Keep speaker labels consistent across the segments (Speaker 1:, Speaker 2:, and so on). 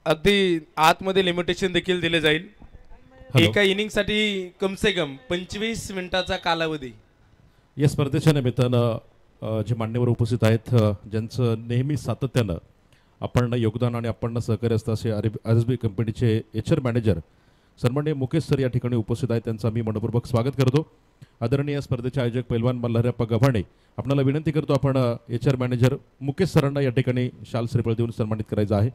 Speaker 1: अगदी आतमध्ये लिमिटेशन देखील दिले जाईल. एका इनिंगसाठी कम से कम 25 मिनिटाचा कालावधी.
Speaker 2: या स्पर्धेच्या निमित्तानं जे मान्यवर उपस्थित आहेत, ज्यांचं नेहमी सातत्यानं आपण योगदान आणि आपण सहकार्य असतं, असे RSB कंपनीचे HR मॅनेजर सन्माननीय मुकेश सर या ठिकाणी उपस्थित आहेत. त्यांचं मी मनपूर्वक स्वागत करतो. आदरणीय स्पर्धेचे आयोजक पैलवान मल्हारप्पा गव्हाणे, आपल्याला विनंती करतो आपण HR मॅनेजर मुकेश सरांना या ठिकाणी शाल श्रीफळ देऊन सन्मानित करायचं आहे.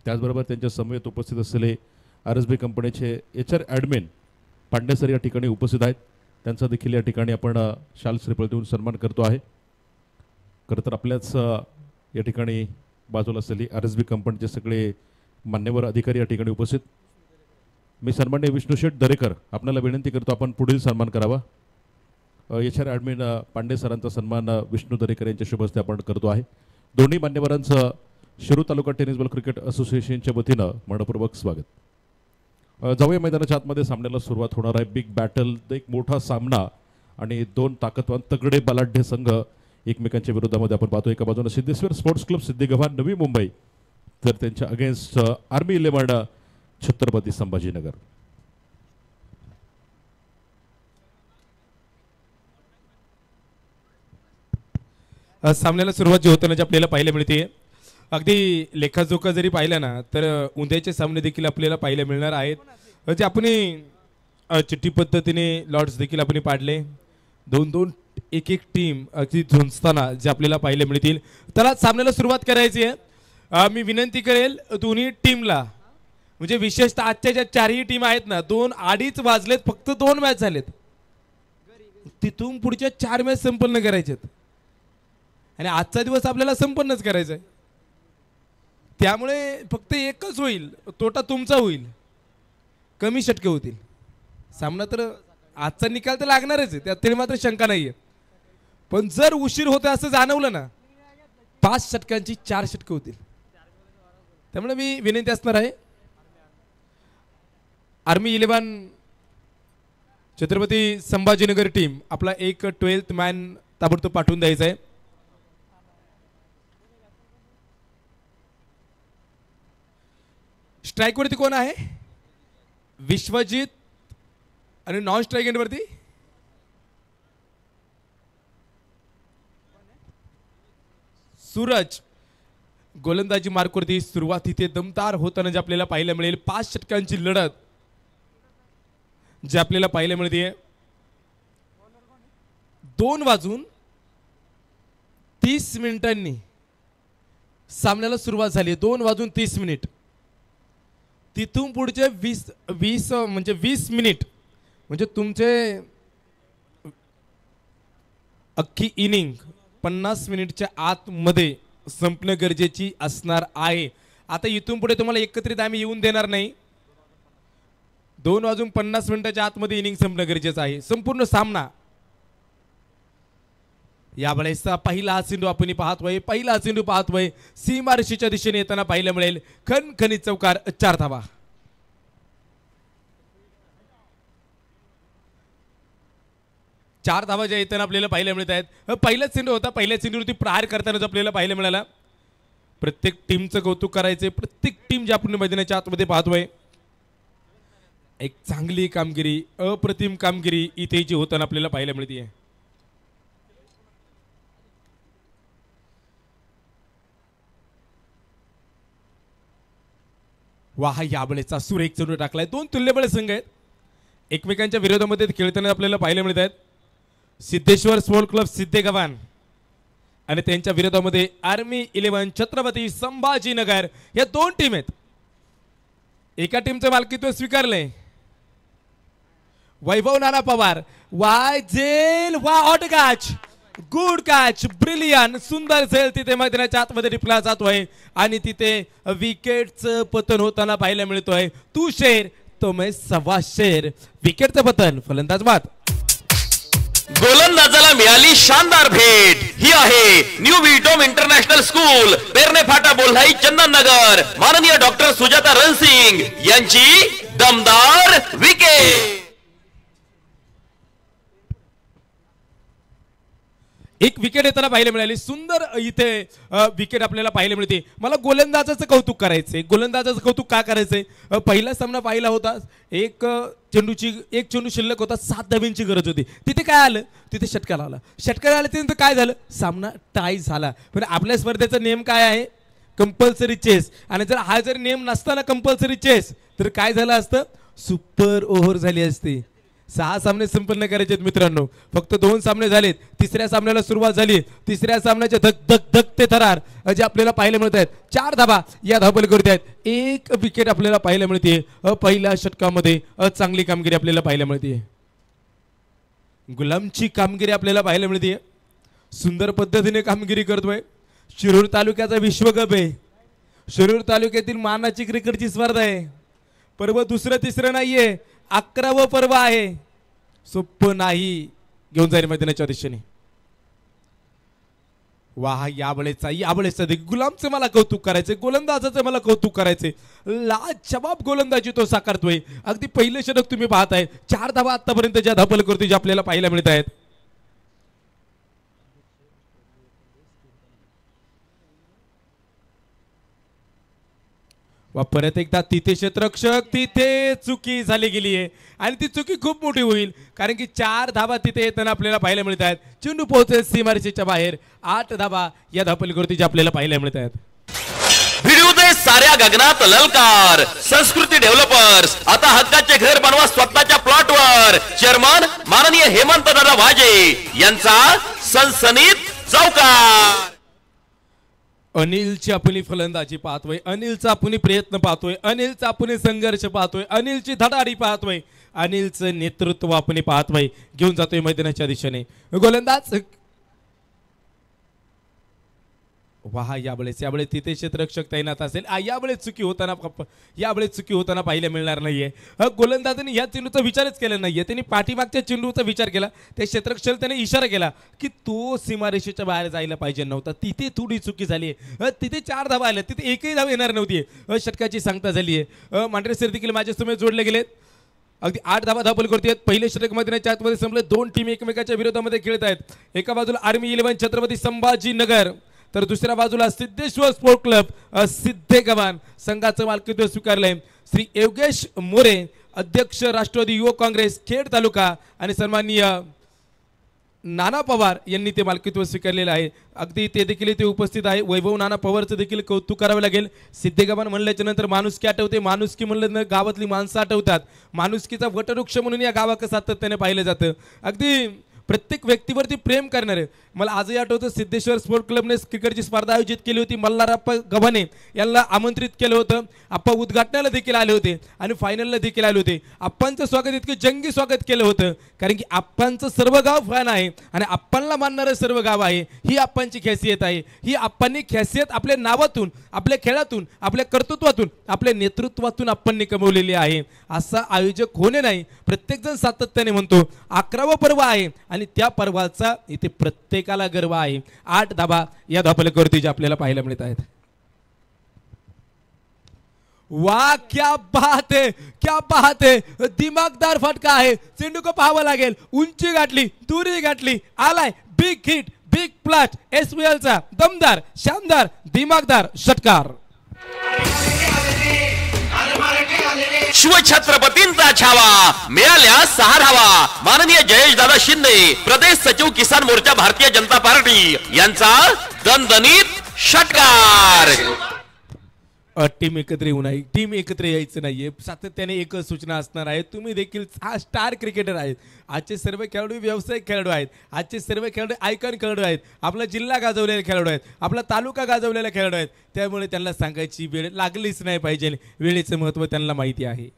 Speaker 2: त्याचबरोबर त्यांच्या समवेत उपस्थित असलेले RSB कंपनीचे HR ॲडमिन पांडे सर या ठिकाणी उपस्थित आहेत. त्यांचा देखील या ठिकाणी आपण शाल श्रीफळ देऊन सन्मान करतो आहे. खरं तर आपल्याच या ठिकाणी बाजूला असलेली RSB कंपनीचे सगळे मान्यवर अधिकारी या ठिकाणी उपस्थित. मी सन्माननीय विष्णुशेठ दरेकर आपल्याला विनंती करतो आपण पुढील सन्मान करावा. HR ॲडमिन पांडे सरांचा सन्मान विष्णू दरेकर यांच्या शुभ हस्ते आपण करतो आहे. दोन्ही मान्यवरांचं शिरूर तालुका टेनिस बॉल क्रिकेट असोसिएशनच्या वतीनं मनपूर्वक स्वागत. जाऊया मैदानाच्या आतमध्ये. सामन्याला सुरुवात होणार आहे. बिग बॅटल, एक मोठा सामना आणि दोन ताकदवान तगडे बलाढ्य संघ एकमेकांच्या विरोधामध्ये आपण पाहतो. एका बाजूने सिद्धेश्वर स्पोर्ट्स क्लब सिद्धिगव्हाण नवी मुंबई, तर त्यांच्या अगेन्स्ट आर्मी 11 छत्रपती संभाजीनगर.
Speaker 1: सामन्याला सुरुवात जी होताना जी आपल्याला पाहायला मिळते, अगदी लेखाजोखा जरी पाहिला ना तर उद्याचे सामने देखील आपल्याला पाहायला मिळणार आहेत. जे आपण चिठ्ठी पद्धतीने लॉट्स देखील आपण पाडले, 2-2 एक टीम अगदी झुंजताना जे आपल्याला पाहायला मिळतील. त्याला सामन्याला सुरुवात करायची आहे. मी विनंती करेल दोन्ही टीमला, म्हणजे विशेषतः आजच्या ज्या चारही टीम आहेत ना, 2-2.5 वाजलेत, फक्त 2 मॅच झालेत. तिथून पुढच्या 4 मॅच संपन्न करायचेत आणि आजचा दिवस आपल्याला संपन्नच करायचा आहे. त्यामुळे फक्त एकच होईल, तोटा तुमचा होईल, कमी षटके होतील. सामना तर आजचा निकाल तर लागणारच आहे, त्यात तरी मात्र शंका नाही आहे. पण जर उशीर होते असं जाणवलं ना, 5 षटकांची 4 षटके होतील. त्यामुळे मी विनंती असणार आहे, आर्मी 11 छत्रपती संभाजीनगर टीम आपला एक 12th मॅन ताबडतोब पाठवून द्यायचा आहे. स्ट्राइक वरती कोण आहे? विश्वजित. आणि नॉन स्ट्राइक एंड वरती सूरज. गोलंदाजी मार्क वरती सुरुवात इथे दमदार होताना जे आपल्याला पाहायला मिळेल. 5 षटकांची लढत जे आपल्याला पाहायला मिळते. 2:30 सामन्याला सुरुवात झाली. 2:30. तिथून पुढचे 20 म्हणजे 20 मिनिट म्हणजे तुमचे अख्खी इनिंग 50 मिनिटच्या आतमध्ये संपणं गरजेची असणार आहे. आता इथून पुढे तुम्हाला एकत्रित आम्ही येऊन देणार नाही. 2:50 आतमध्ये इनिंग संपणं गरजेचं आहे. संपूर्ण सामना यावेळेसचा पहिला चेंडू आपण पाहतोय. पहिला चेंडू पाहतोय सीमारेषेच्या दिशेने येताना पाहायला मिळेल. खणखणीत चौकार, 4 धावा. चार धावा ज्या येताना आपल्याला पाहायला मिळत आहेत. पहिलाच चेंडू होता, पहिल्या चेंडूवरती प्रहार करताना आपल्याला पाहायला मिळाला. प्रत्येक टीमचं कौतुक करायचे. प्रत्येक टीम ज्या आपण मैदानाच्या आतमध्ये पाहतोय, एक चांगली कामगिरी, अप्रतिम कामगिरी इथे जी होताना आपल्याला पाहायला मिळते. वाह, यावेळेचा सुरेख चेंडू टाकलाय. 2 तुल्यबळ संघ आहेत एकमेकांच्या विरोधामध्ये खेळताना आपल्याला पाहायला मिळत आहेत. सिद्धेश्वर स्पोर्ट्स क्लब सिद्धेगव्हाण आणि त्यांच्या विरोधामध्ये आर्मी 11 छत्रपती संभाजीनगर. या 2 टीम आहेत. एका टीमचं मालकीत्व स्वीकारलंय वैभव नाना पवार. वाय झेल, वा hot catch, good catch, brilliant, सुंदर झेल तिथे मैदानाच्या आतमध्ये टिपला जातोय आणि तिथे विकेटचं पतन होताना पाहायला मिळतोय. तू शेर तो मैं 1.25 शेर. विकेटचं पतन, फलंदाज बाद.
Speaker 3: गोलंदाजाला मिळाली शानदार भेट. ही आहे न्यू विटोम इंटरनॅशनल स्कूल, बेरणे फाटा, बोल्हाई, चंदननगर. माननीय डॉक्टर सुजाता रणसिंग यांची दमदार विकेट.
Speaker 1: एक विकेट येताना पाहायला मिळाली. सुंदर इथे विकेट आपल्याला पाहायला मिळते. मला गोलंदाजाचं कौतुक करायचंय. गोलंदाजाचं कौतुक का करायचंय? पहिला सामना पाहिला होता, एक चेंडू शिल्लक होता, 7 धाब्यांची गरज होती. तिथे काय आलं? तिथे षटकार आला. षटकार आल्यानंतर काय झालं? सामना टाय झाला. पण आपल्या स्पर्धेचा नियम काय आहे? Compulsory chess. आणि जर हा जर नियम नसताना कंपल्सरी चेस तर काय झालं असतं? सुपर ओव्हर झाली असती. 6 सामने संपन्न करायचे आहेत मित्रांनो. फक्त 2 सामने झालेत. तिसऱ्या सामन्याला सुरुवात झाली. तिसऱ्या सामन्याचे धक धक धक ते थरार जे आपल्याला पाहायला मिळत आहेत. 4 धाबा या धावपलीकडे आहेत. 1 विकेट आपल्याला पाहायला मिळते. पहिल्या षटकामध्ये चांगली कामगिरी आपल्याला पाहायला मिळते. गुलामची कामगिरी आपल्याला पाहायला मिळते. सुंदर पद्धतीने कामगिरी करतोय. शिरूर तालुक्याचा विश्वकप आहे. शिरूर तालुक्यातील मानाची क्रिकेटची स्पर्धा आहे. पर्व दुसरं तिसरं नाहीये, 11वं पर्व आहे. सोपं नाही. घेऊन जाईल मैदानाच्या दिशेने. वाह, यावेळेचा गुलामचं मला कौतुक करायचंय. गोलंदाजाचं मला कौतुक करायचंय. लाजवाब गोलंदाजी तो साकारतोय. अगदी पहिलं षटक तुम्ही पाहताय. 4 धावा आतापर्यंत ज्या धापल करतोय जे आपल्याला पाहायला मिळत आहेत. वा परत एकदा तिथे क्षेत्ररक्षक, तिथे चुकी झाली गेली आहे आणि ती चुकी खूप मोठी होईल. कारण की 4 धावा तिथे येताना आपल्याला पाहायला मिळत आहेत. चेंडू पोहोचेल सीमारेषेच्या बाहेर. 8 धावा या धावपलीकडे जे आपल्याला पाहायला मिळत आहेत.
Speaker 3: भिडू दे साऱ्या गगनात ललकार. संस्कृती डेव्हलपर्स, आता हक्काचे घर बनवा स्वतःच्या प्लॉटवर. चेअरमन माननीय हेमंत दादा वाजे यांचा सनसनीत चौकार.
Speaker 1: अनिलची आपली फलंदाजी पाहतोय. अनिलचा आपण प्रयत्न पाहतोय. अनिलचा आपण संघर्ष पाहतोय. अनिलची धडाडी पाहतोय. अनिलचं नेतृत्व आपण पाहतोय. घेऊन जातोय मैदानाच्या दिशेने. गोलंदाज वाह, यावेळेस तिथे क्षेत्ररक्षक तैनात असेल. यावेळेस चुकी होताना पाहायला मिळणार नाहीये. गोलंदाजाने या चेंडूचा विचारच केला नाहीये. त्यांनी पाठीमागच्या चेंडूचा विचार केला. त्या क्षेत्ररक्षक त्याने इशारा केला की तो सीमारेषेच्या बाहेर जायला पाहिजे नव्हता. तिथे थोडी चुकी झाली. तिथे 4 धावा आल्या. तिथे एकही धाव येणार नव्हती. षटकाची सांगता झाली आहे. मांढरे सर देखील माझ्यासमोर जोडले गेलेत. अगदी 8 धावा धावपल करतात. पहिले षटक मैदानाच्या आतमध्ये संपले. 2 टीम एकमेकाच्या विरोधामध्ये खेळत आहेत. एका बाजूला आर्मी 11 छत्रपती संभाजीनगर, तर दुसऱ्या बाजूला सिद्धेश्वर स्पोर्ट क्लब सिद्धेगव्हाण संघाचं मालकीत्व स्वीकारलंय श्री योगेश मोरे, अध्यक्ष राष्ट्रवादी युवक काँग्रेस खेड तालुका, आणि सन्माननीय नाना पवार यांनी ते मालकीत्व स्वीकारलेलं आहे. अगदी ते देखील इथे उपस्थित आहे. वैभव नाना पवारचं देखील कौतुक करावं लागेल. सिद्धेगव्हाण म्हणल्याच्या नंतर माणुसकी आठवते. माणुसकी म्हणलं गावातली माणसं आठवतात. माणुसकीचा वटवृक्ष म्हणून या गावात सातत्याने पाहिलं जातं. अगदी प्रत्येक व्यक्तीवरती प्रेम करणारे. मला आजही आठवतं सिद्धेश्वर स्पोर्ट क्लबने क्रिकेटची स्पर्धा आयोजित केली होती. मल्हारप्पा गव्हाणे यांना आमंत्रित केलं होतं. आप्पा उद्घाटनाला देखील आले होते आणि फायनलला देखील आले होते. आप्पांचं स्वागत इतकं जंगी स्वागत केलं होतं कारण की आप्पांचं सर्व गाव फॅन आहे आणि आप्पांना मानणारं सर्व गाव आहे. ही आप्पांची खासियत आहे. ही आप्पांनी खासियत आपल्या नावातून, आपल्या खेळातून, आपल्या कर्तृत्वातून, आपल्या नेतृत्वातून आप्पांनी कमवलेली आहे. असा आयोजक होणे नाही. प्रत्येकजण सातत्याने म्हणतो 11वं पर्व आहे आणि त्या पर्वाचा इथे प्रत्येकाला गर्व आहे. 8 धावा या धावपलीकडे आपल्याला पाहायला मिळत आहेत. वाह, क्या बात है, क्या बात है. दिमागदार फटका आहे. चेंडू को पाहावं लागेल. उंची गाठली, दुरी गाठली, आलाय बिग हिट, बिग प्लॅट. SPL चा दमदार, शानदार, दिमागदार षटकार.
Speaker 3: शिवछत्रपतींचा छावा. मिळाल्या 6 धावा. माननीय जयेश दादा शिंदे, प्रदेश सचिव किसान मोर्चा भारतीय जनता पार्टी यांचा दणदणीत षटकार.
Speaker 1: टीम एकत्र येऊ नये. टीम एकत्र यायचं नाहीये. सातत्याने एकच सूचना असणार आहे. तुम्ही देखील स्टार क्रिकेटर आहेत. आजचे सर्व खेळाडू व्यावसायिक खेळाडू आहेत. आजचे सर्व खेळाडू आयकॉन खेळाडू आहेत. आपला जिल्हा गाजवलेले खेळाडू आहेत. आपला तालुका गाजवलेले खेळाडू आहेत. त्यामुळे त्यांना सांगायची वेळ लागलीच नाही पाहिजे. वेळेचं महत्त्व त्यांना माहिती आहे.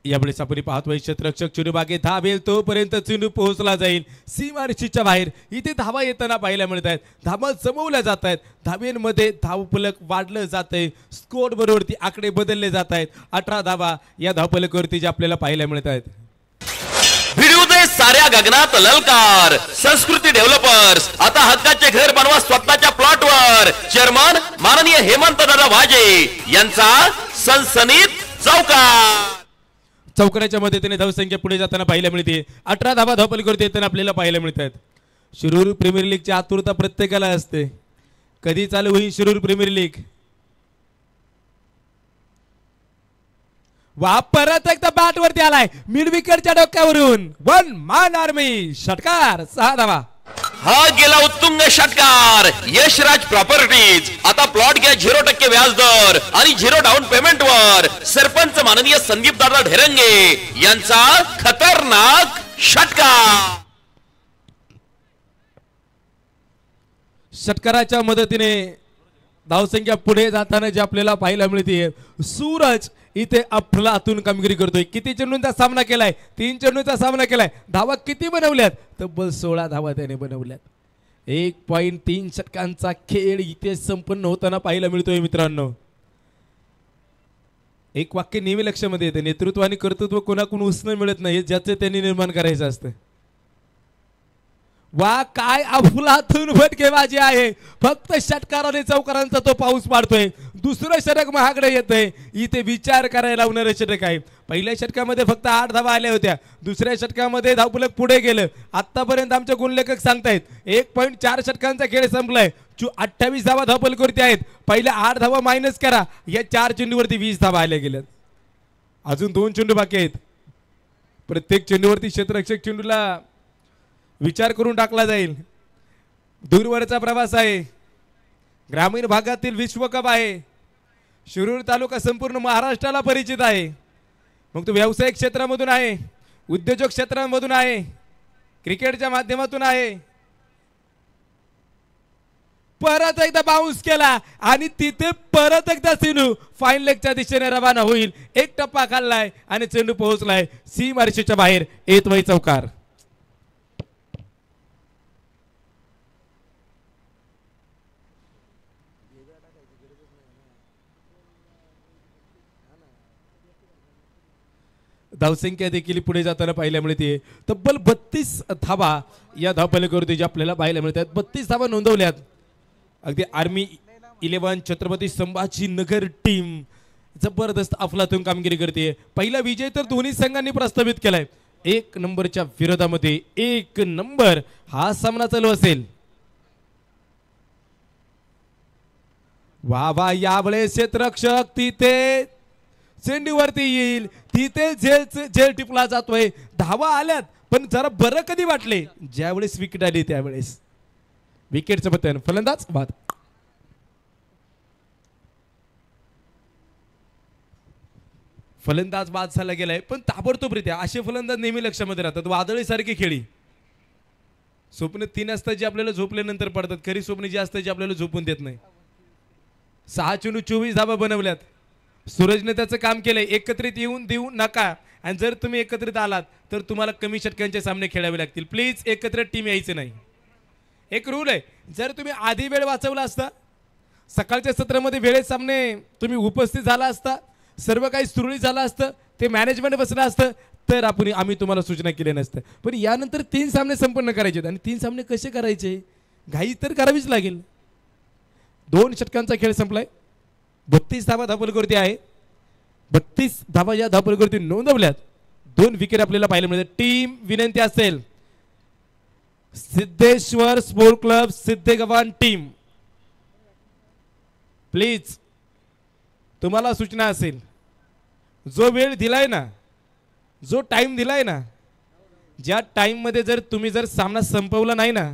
Speaker 1: यावेळेस आपण पाहतोय क्षेत्ररक्षक चेंडू बागे धावेल तोपर्यंत चेंडू पोहोचला जाईल सीमारेषेच्या बाहेर. इथे धावा येताना पाहायला मिळत आहेत. धावा जमवल्या जात आहेत. धाव्यांमध्ये धावफलक वाढलं जात आहे. स्कोर बरोबरती आकडे बदलले जात आहेत. 18 धावा या धावफलकावरती जे आपल्याला पाहायला मिळत आहेत.
Speaker 3: भिडू दे साऱ्या गगनात ललकार. संस्कृती डेव्हलपर्स, आता हक्काचे घर बनवा स्वतःच्या प्लॉटवर. चेअरमन माननीय हेमंत दादा वाजे यांचा सनसनीत चौकार.
Speaker 1: चौकऱ्याच्या मदतीने धावसंख्या पुढे जाताना पाहायला मिळते. 18 धावा धावपलीकडे येताना आपल्याला पाहायला मिळतात. शिरूर प्रीमियर लीगची आतुरता प्रत्येकाला असते, कधी चालू होईल शिरूर प्रीमियर लीग. वा परत एकदा बॅट वरती आलाय मिड विकेटच्या डोक्यावरून. वन मान आर्मी षटकार 6 धावा.
Speaker 3: हा गेला उत्तुंग षटकार. यशराज प्रॉपर्टीज आता प्लॉट घ्या 0% व्याजदर आणि 0 डाऊन पेमेंट वर. सरपंच माननीय संदीप दादा ढेरंगे यांचा खतरनाक षटकार.
Speaker 1: षटकाराच्या मदतीने धावसंख्या पुढे जाताना जे आपल्याला पाहायला मिळते, सूरज इथे अफलातून कामगिरी करतोय. किती चेंडूंचा सामना केलाय? 3 चेंडूंचा सामना केलाय. धावा किती बनवल्यात? तब्बल 16 धावा त्याने बनवल्यात. 1.3 षटकांचा खेळ इथे संपन्न होताना पाहायला मिळतोय मित्रांनो. एक वाक्य नेहमी लक्षामध्ये येते, नेतृत्व आणि कर्तृत्व कोणाकडून उसणं मिळत नाही, ज्याचे त्यांनी निर्माण करायचं असतं. वा काय अफलातून फटकेबाजी आहे. फक्त षटकाराने चौकारांचा तो पाऊस पाडतोय. दुसरं षटक महागडे येतंय. इथे विचार करायला लावणारं षटक आहे. पहिल्या षटकामध्ये फक्त 8 धावा आल्या होत्या. दुसऱ्या षटकामध्ये धावफलक पुढे गेलं. आतापर्यंत आमचे गुणलेखक सांगतायत 1.4 षटकांचा खेळ संपलाय. 28 धावा धावफलकावरती आहेत. पहिल्या 8 धावा मायनस करा, या 4 चेंडूवरती 20 धावा आल्या गेल्यात. अजून 2 चेंडू बाकी आहेत. प्रत्येक चेंडूवरती क्षेत्ररक्षक चेंडूला विचार करून टाकला जाईल. दूरवरचा प्रवास आहे. ग्रामीण भागातील विश्वकप आहे. शिरूर तालुका संपूर्ण महाराष्ट्राला परिचित आहे. मग तो व्यावसायिक क्षेत्रामधून आहे, उद्योजक क्षेत्रामधून आहे, क्रिकेटच्या माध्यमातून आहे. परत एकदा बाउन्स केला आणि तिथे परत एकदा सिनू फाईन लेगच्या दिशेने रवाना होईल. एक टप्पा खाल्लाय आणि चेंडू पोहोचलाय सीमारेषेच्या बाहेर. येतोय चौकार. धावसंख्या देखील पुढे जाताना पाहायला मिळते. तब्बल 32 धावा या धावफलकावरती जे आपल्याला पाहायला मिळतात. 32 धावा नोंदवल्यात. अगदी आर्मी 11 छत्रपती संभाजीनगर टीम जबरदस्त अफलातून कामगिरी करते. पहिला विजय तर दोन्ही संघांनी प्रस्थापित केलाय. 1 नंबरच्या विरोधामध्ये 1 नंबर हा सामना चालू असेल. वा वा यावेळेस क्षेत्ररक्षक तिथे चेंडूवरती येईल. तिथे झेल टिपला जातोय. धावा आल्यात पण जरा बरं कधी वाटले ज्यावेळेस विकेट आली त्यावेळेस. विकेटचं पतन. फलंदाज बाद. फलंदाज बाद झाला गेलाय पण ताबडतोबरित्या असे फलंदाज नेहमी लक्षामध्ये राहतात. वादळी सारखी खेळी. स्वप्न 3 असतात जे आपल्याला झोपल्यानंतर पडतात. खरी स्वप्न जी असतात जे आपल्याला झोपून देत नाही. 6 चेंडू 24 धावा बनवल्यात. सूरजने त्याचं काम केलंय. एकत्रित येऊन देऊ नका. आणि जर तुम्ही एकत्रित आलात तर तुम्हाला कमी षटकांचे सामने खेळावे लागतील. प्लीज एकत्र टीम यायचे नाही. एक रूल आहे, जर तुम्ही आधी वेळ वाचवला असता, सकाळच्या सत्रामध्ये वेळेत सामने तुम्ही उपस्थित झाला असता, सर्व काही सुरळीत झालं असतं, ते मॅनेजमेंट बसलं असतं तर आम्ही तुम्हाला सूचना केली नसतं. पण यानंतर 3 सामने संपन्न करायचे आणि 3 सामने कसे करायचे? घाई तर करावीच लागेल. 2 षटकांचा खेळ संपलाय. 32 धावा धावफलकावरती आहे. 32 धावा या धावफलकावरती नोंदवल्यात. 2 विकेट आपल्याला पाहायला मिळतात. टीम विनंती असेल, Siddheshwar sport club Siddhegavhan team please तुम्हाला सूचना असेल, जो वेळ दिलाय ना, जो टाइम दिलाय ना, ज्या टाइम मध्ये जर तुम्ही सामना संपवला नाही ना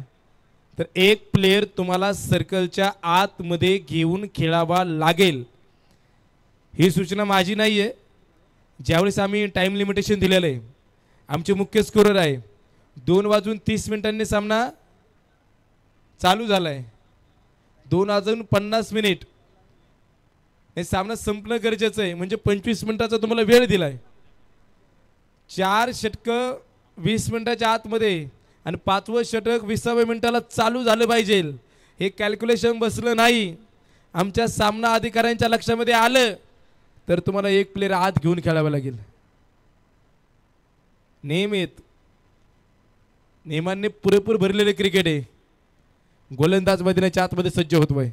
Speaker 1: तर एक प्लेयर तुम्हाला सर्कलच्या आतमध्ये घेऊन खेळावा लागेल. ही सूचना माझी नाही आहे. ज्यावेळेस आम्ही टाइम लिमिटेशन दिलेलं आहे, आमचे मुख्य स्कोरर आहे, 2:30 सामना चालू झालाय. 2:50 हे सामना संपणं गरजेचं आहे. म्हणजे 25 मिनिटाचा तुम्हाला वेळ दिलाय. 4 षटकं 20 मिनिटाच्या आतमध्ये आणि 5वं षटक 20व्या मिनिटाला चालू झालं पाहिजे. हे कॅल्क्युलेशन बसलं नाही. आमच्या सामना अधिकाऱ्यांच्या लक्षामध्ये आलं तर तुम्हाला एक प्लेयर आत घेऊन खेळावं लागेल. नियमांनी पुरेपूर भरलेले क्रिकेट आहे. गोलंदाज मैदानाच्या आतमध्ये सज्ज होतोय.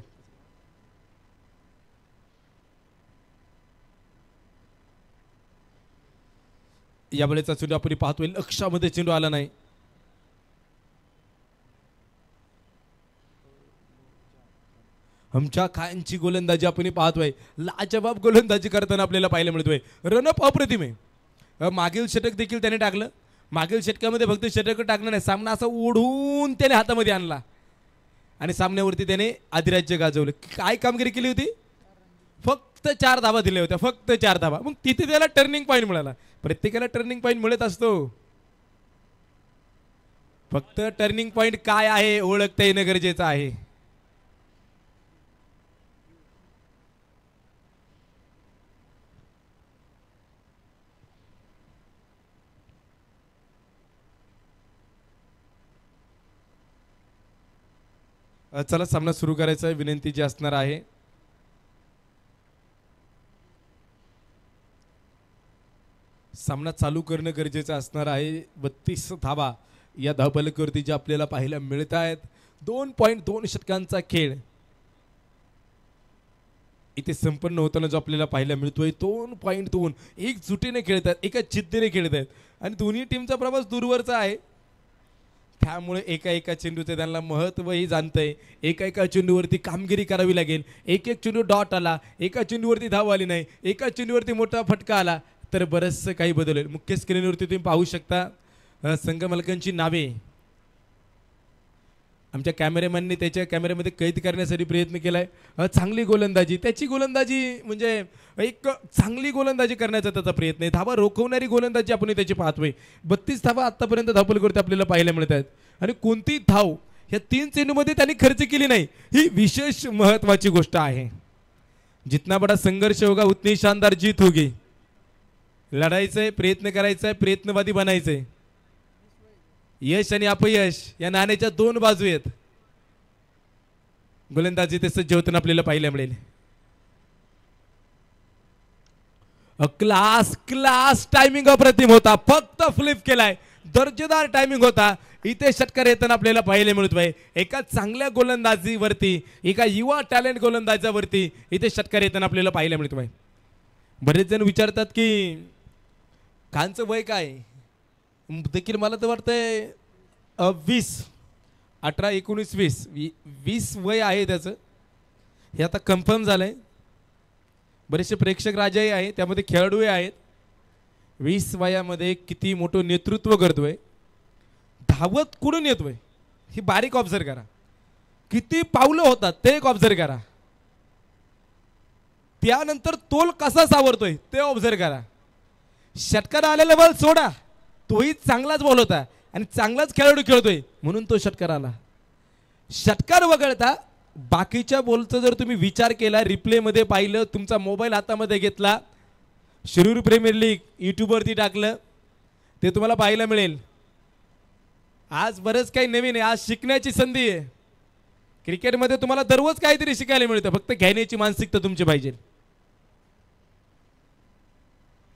Speaker 1: यावेळेचा चेंडू आपण पाहतोय लक्षामध्ये चेंडू आला नाही. आमच्या खानची गोलंदाजी आपण पाहतोय. लाजवाब गोलंदाजी करताना आपल्याला पाहायला मिळतोय. रनअप अप्रतिम आहे. मागील षटक देखील त्याने टाकलं. मागील षटकामध्ये फक्त षटक टाकलं नाही, सामना असा ओढून त्याने हातामध्ये आणला आणि सामन्यावरती त्याने अधिराज्य गाजवलं. काय कामगिरी केली होती. फक्त 4 धावा दिल्या होत्या, फक्त 4 धावा. मग तिथे त्याला टर्निंग पॉईंट मिळाला. प्रत्येकाला टर्निंग पॉईंट मिळत असतो. फक्त टर्निंग पॉईंट काय आहे ओळखता येणं गरजेचं आहे. चला सामना सुरू करायचा आहे. विनंती जी असणार आहे, सामना चालू करणं गरजेचं असणार आहे. 32 धावा या धावफलकावरती ज्या आपल्याला पाहायला मिळत आहेत. 2.2 षटकांचा खेळ इथे संपन्न होताना जो आपल्याला पाहायला मिळतोय. 2.2 एकजुटीने खेळत आहेत, एका जिद्दीने खेळत आहेत आणि दोन्ही टीमचा प्रवास दूरवरचा आहे. त्यामुळे एका चेंडूचं त्यांना महत्त्वही जाणतंय. एका चेंडूवरती कामगिरी करावी लागेल. एक चेंडू डॉट आला, एका चेंडूवरती धाव आली नाही, एका चेंडूवरती मोठा फटका आला तर बरंचसं काही बदलेल. मुख्य स्क्रीनवरती तुम्ही पाहू शकता संघ मालकांची नावे. आमच्या कॅमेरामॅनने त्याच्या कॅमेऱ्यामध्ये कैद करण्यासाठी प्रयत्न केलाय. चांगली गोलंदाजी, त्याची गोलंदाजी म्हणजे एक चांगली गोलंदाजी करण्याचा त्याचा प्रयत्न आहे. धावा रोखवणारी गोलंदाजी आपण त्याची पाहतोय. 32 धावा आतापर्यंत धावफलकावरती आपल्याला पाहायला मिळत आहेत आणि कोणती धाव ह्या 3 चेंडूमध्ये त्यांनी खर्च केली नाही, ही विशेष महत्वाची गोष्ट आहे. जितना बडा संघर्ष होगा उतनी शानदार जीत होगी. लढायचंय, प्रयत्न करायचंय, प्रयत्नवादी बनायचंय. यश आणि अपयश या नाण्याच्या 2 बाजू आहेत. गोलंदाजी ते सज्ज होताना आपल्याला पाहायला मिळेल. क्लास टायमिंग अप्रतिम होता. फक्त फ्लिप केलाय, दर्जेदार टायमिंग होता. इथे षटकार येताना आपल्याला पाहायला मिळतोय. एका चांगल्या गोलंदाजीवरती, एका युवा टॅलेंट गोलंदाजावरती इथे षटकार येताना आपल्याला पाहायला मिळतोय. बरेच जण विचारतात की खानचं वय काय देखील. मला तर वाटतंय 20, 18, 19, 20 वय आहे त्याचं. हे आता कन्फर्म झालंय. बरेचसे प्रेक्षक राजाही आहे, त्यामध्ये खेळाडूही आहेत. 20 वयामध्ये किती मोठं नेतृत्व करतोय. धावत कुठून येतोय ही बारीक ऑब्झर्व करा. किती पावलं होतात ते एक ऑब्झर्व करा. त्यानंतर तोल कसा सावरतोय ते ऑब्झर्व करा. षटकार आलेला बॉल सोडा, तोही चांगलाच बॉल होता आणि चांगलाच खेळाडू खेळतोय म्हणून तो षटकार आला. षटकार वगळता बाकीच्या बॉलचा जर तुम्ही विचार केला, रिप्लेमध्ये पाहिलं, तुमचा मोबाईल हातामध्ये घेतला, शिरूर प्रीमियर लीग यूट्यूबवरती टाकलं, ते तुम्हाला पाहायला मिळेल. आज बरंच काही नवीन आहे. आज शिकण्याची संधी आहे. क्रिकेटमध्ये तुम्हाला दररोज काहीतरी शिकायला मिळतं, फक्त घेण्याची मानसिकता तुमची पाहिजे.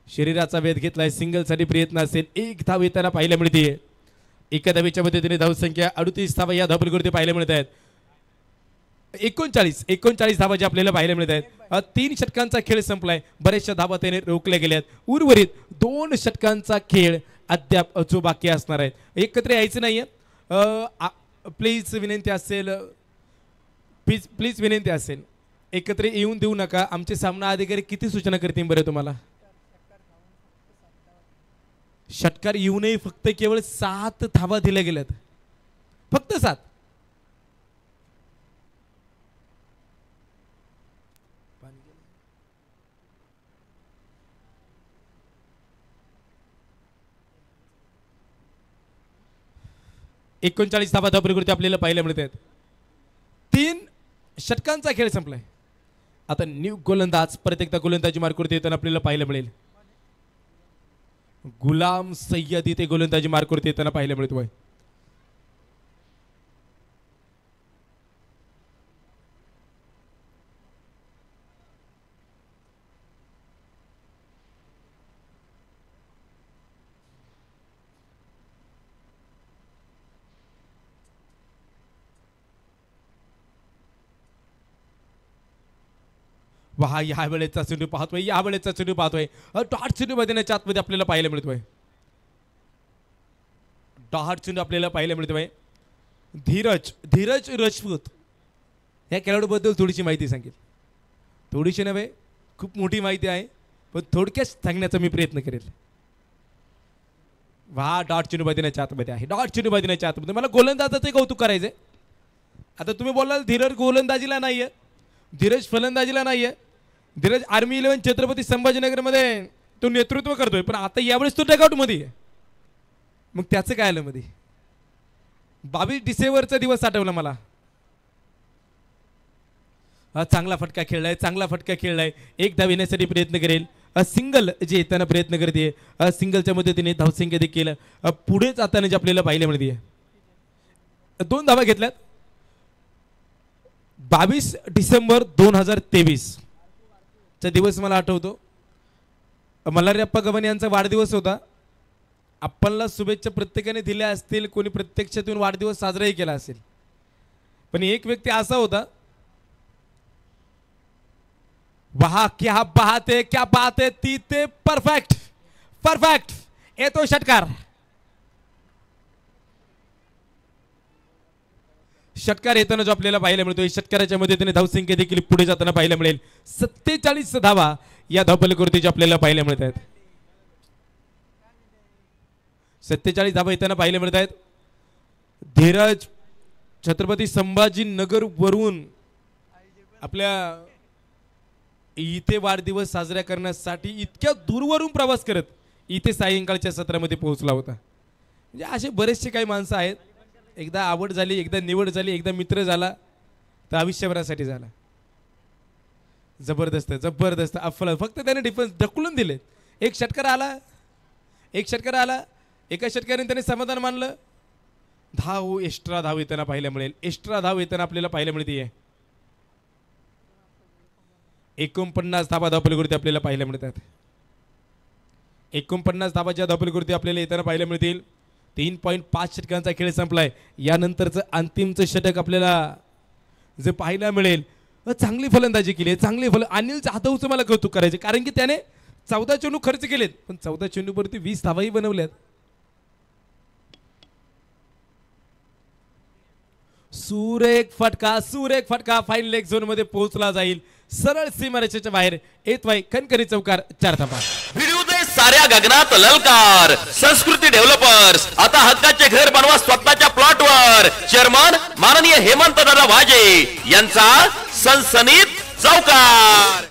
Speaker 1: शरीराचा वेध घेतलाय, सिंगलसाठी प्रयत्न असेल. 1 धाव येताना पाहायला मिळते. एका धावेच्या मदतीने धावसंख्या 38 धावा या धावफलकावरती पाहायला मिळत आहेत. 39 धावा ज्या आपल्याला पाहायला मिळत आहेत. 3 षटकांचा खेळ संपलाय. बऱ्याचशा धावा त्याने रोखल्या गेल्यात. उर्वरित 2 षटकांचा खेळ अद्याप जो बाकी असणार आहे. एकत्र यायचं नाहीये. प्लीज विनंती असेल, प्लीज विनंती असेल, एकत्र येऊन देऊ नका. आमचे सामना अधिकारी किती सूचना करतील बरं तुम्हाला. षटकार येऊनही फक्त केवळ 7 धावा दिल्या गेल्यात, फक्त 7. एकोणचाळीस धावा धावफलकावरती आपल्याला पाहायला मिळत आहेत. 3 षटकांचा खेळ संपलाय. आता न्यू गोलंदाज परत एकदा गोलंदाजी मार्कवरती येताना आपल्याला पाहायला मिळेल. गुलाम सय्यद इथे गोलंदाजी मार्कवरती येताना पाहायला मिळतोय. वा, या वेळेचा चेंडू पाहतोय, या वेळेचा चेंडू पाहतोय. डॉट चेंडू मध्ये आतमध्ये आपल्याला पाहायला मिळतोय. टॉहाट चेंडू आपल्याला पाहायला मिळतो आहे. धीरज राजपूत या खेळाडूबद्दल थोडीशी माहिती सांगेल. थोडीशी नव्हे, खूप मोठी माहिती आहे, पण थोडक्यात सांगण्याचा मी प्रयत्न करेल. वा डॉट चेंडू बदिनाच्या आतमध्ये आहे. डॉट चेंडू बदिनाच्या आतमध्ये मला गोलंदाजाचं कौतुक करायचंय. आता तुम्ही बोलाल धीरज गोलंदाजीला नाहीये, धीरज फलंदाजीला नाहीये. धीरज आर्मी 11 छत्रपती संभाजीनगरमध्ये तो नेतृत्व करतोय, पण आता यावेळेस तो डगआउटमध्ये आहे. मग त्याचं काय आलं मध्ये? 22 डिसेंबरचा दिवस आठवला मला. चांगला फटका खेळलाय. एक धाव येण्यासाठी प्रयत्न करेल. सिंगल जे येताना प्रयत्न करते, सिंगलच्या मदतीने धावसंख्या देखील पुढे जाताना जे आपल्याला पाहायला मिळते. 2 धावा घेतल्यात. 22 डिसेंबर 2023 चा दिवस मला आठवतो. मल्हारप्पा गव्हाणे यांचा वाढदिवस होता. आपल्याला शुभेच्छा प्रत्येकाने दिल्या असतील, कोणी प्रत्यक्षात येऊन वाढदिवस साजराही केला असेल, पण एक व्यक्ती असा होता, वाह क्या बात है, ती ते परफेक्ट येतो षटकार येताना जो आपल्याला पाहायला मिळतोय. षटकाराच्या मदतीने धावसंख्या देखील पुढे जाताना पाहायला मिळेल. 47 धावा या धावफलकावरती आपल्याला पाहायला मिळत आहेत. 47 धावा येताना पाहायला मिळत आहेत. धीरज छत्रपती संभाजीनगर वरून आपल्या इथे वाढदिवस साजरा करण्यासाठी इतक्या दूरवरून प्रवास करत इथे सायंकाळच्या सत्रामध्ये पोहोचला होता. म्हणजे असे बरेचसे काही माणसं आहेत, एकदा आवड झाली, एकदा निवड झाली, एकदा मित्र झाला तर आयुष्यभरासाठी झाला. जबरदस्त अफला. फक्त त्याने डिफेन्स ढकलून दिले. एक षटकार आला. एका षटकाने त्याने समाधान मानलं. एक्स्ट्रा धाव येताना पाहायला मिळेल. आपल्याला पाहायला मिळते. 49 धावा धावफलकावरती आपल्याला पाहायला मिळतात. 49 धावाच्या धावफलकावरती आपल्याला येताना पाहायला मिळतील. 3.5 षटकांचा खेळ संपलाय. यानंतरचं अंतिमचं षटक आपल्याला जे पाहायला मिळेल. चांगली फलंदाजी केली आहे. अनिल जाधवचं मला कौतुक करायचे, कारण की त्याने 14 चेंडू खर्च केलेत, पण 14 चेंडूवरती 20 धावाही बनवल्यात. सुरेख फटका फाईन लेग झोन मध्ये पोहोचला जाईल. सरळ सीमारेषेच्या बाहेर येत वाई खनखनी चौकार 4 धावा.
Speaker 3: भिडू दे साऱ्या गगनात ललकार. संस्कृती डेव्हलपर्स आता हक्काचे घर बनवा स्वतःच्या प्लॉटवर. चेअरमन माननीय हेमंत दादा वाजे यांचा सनसनीत चौकार.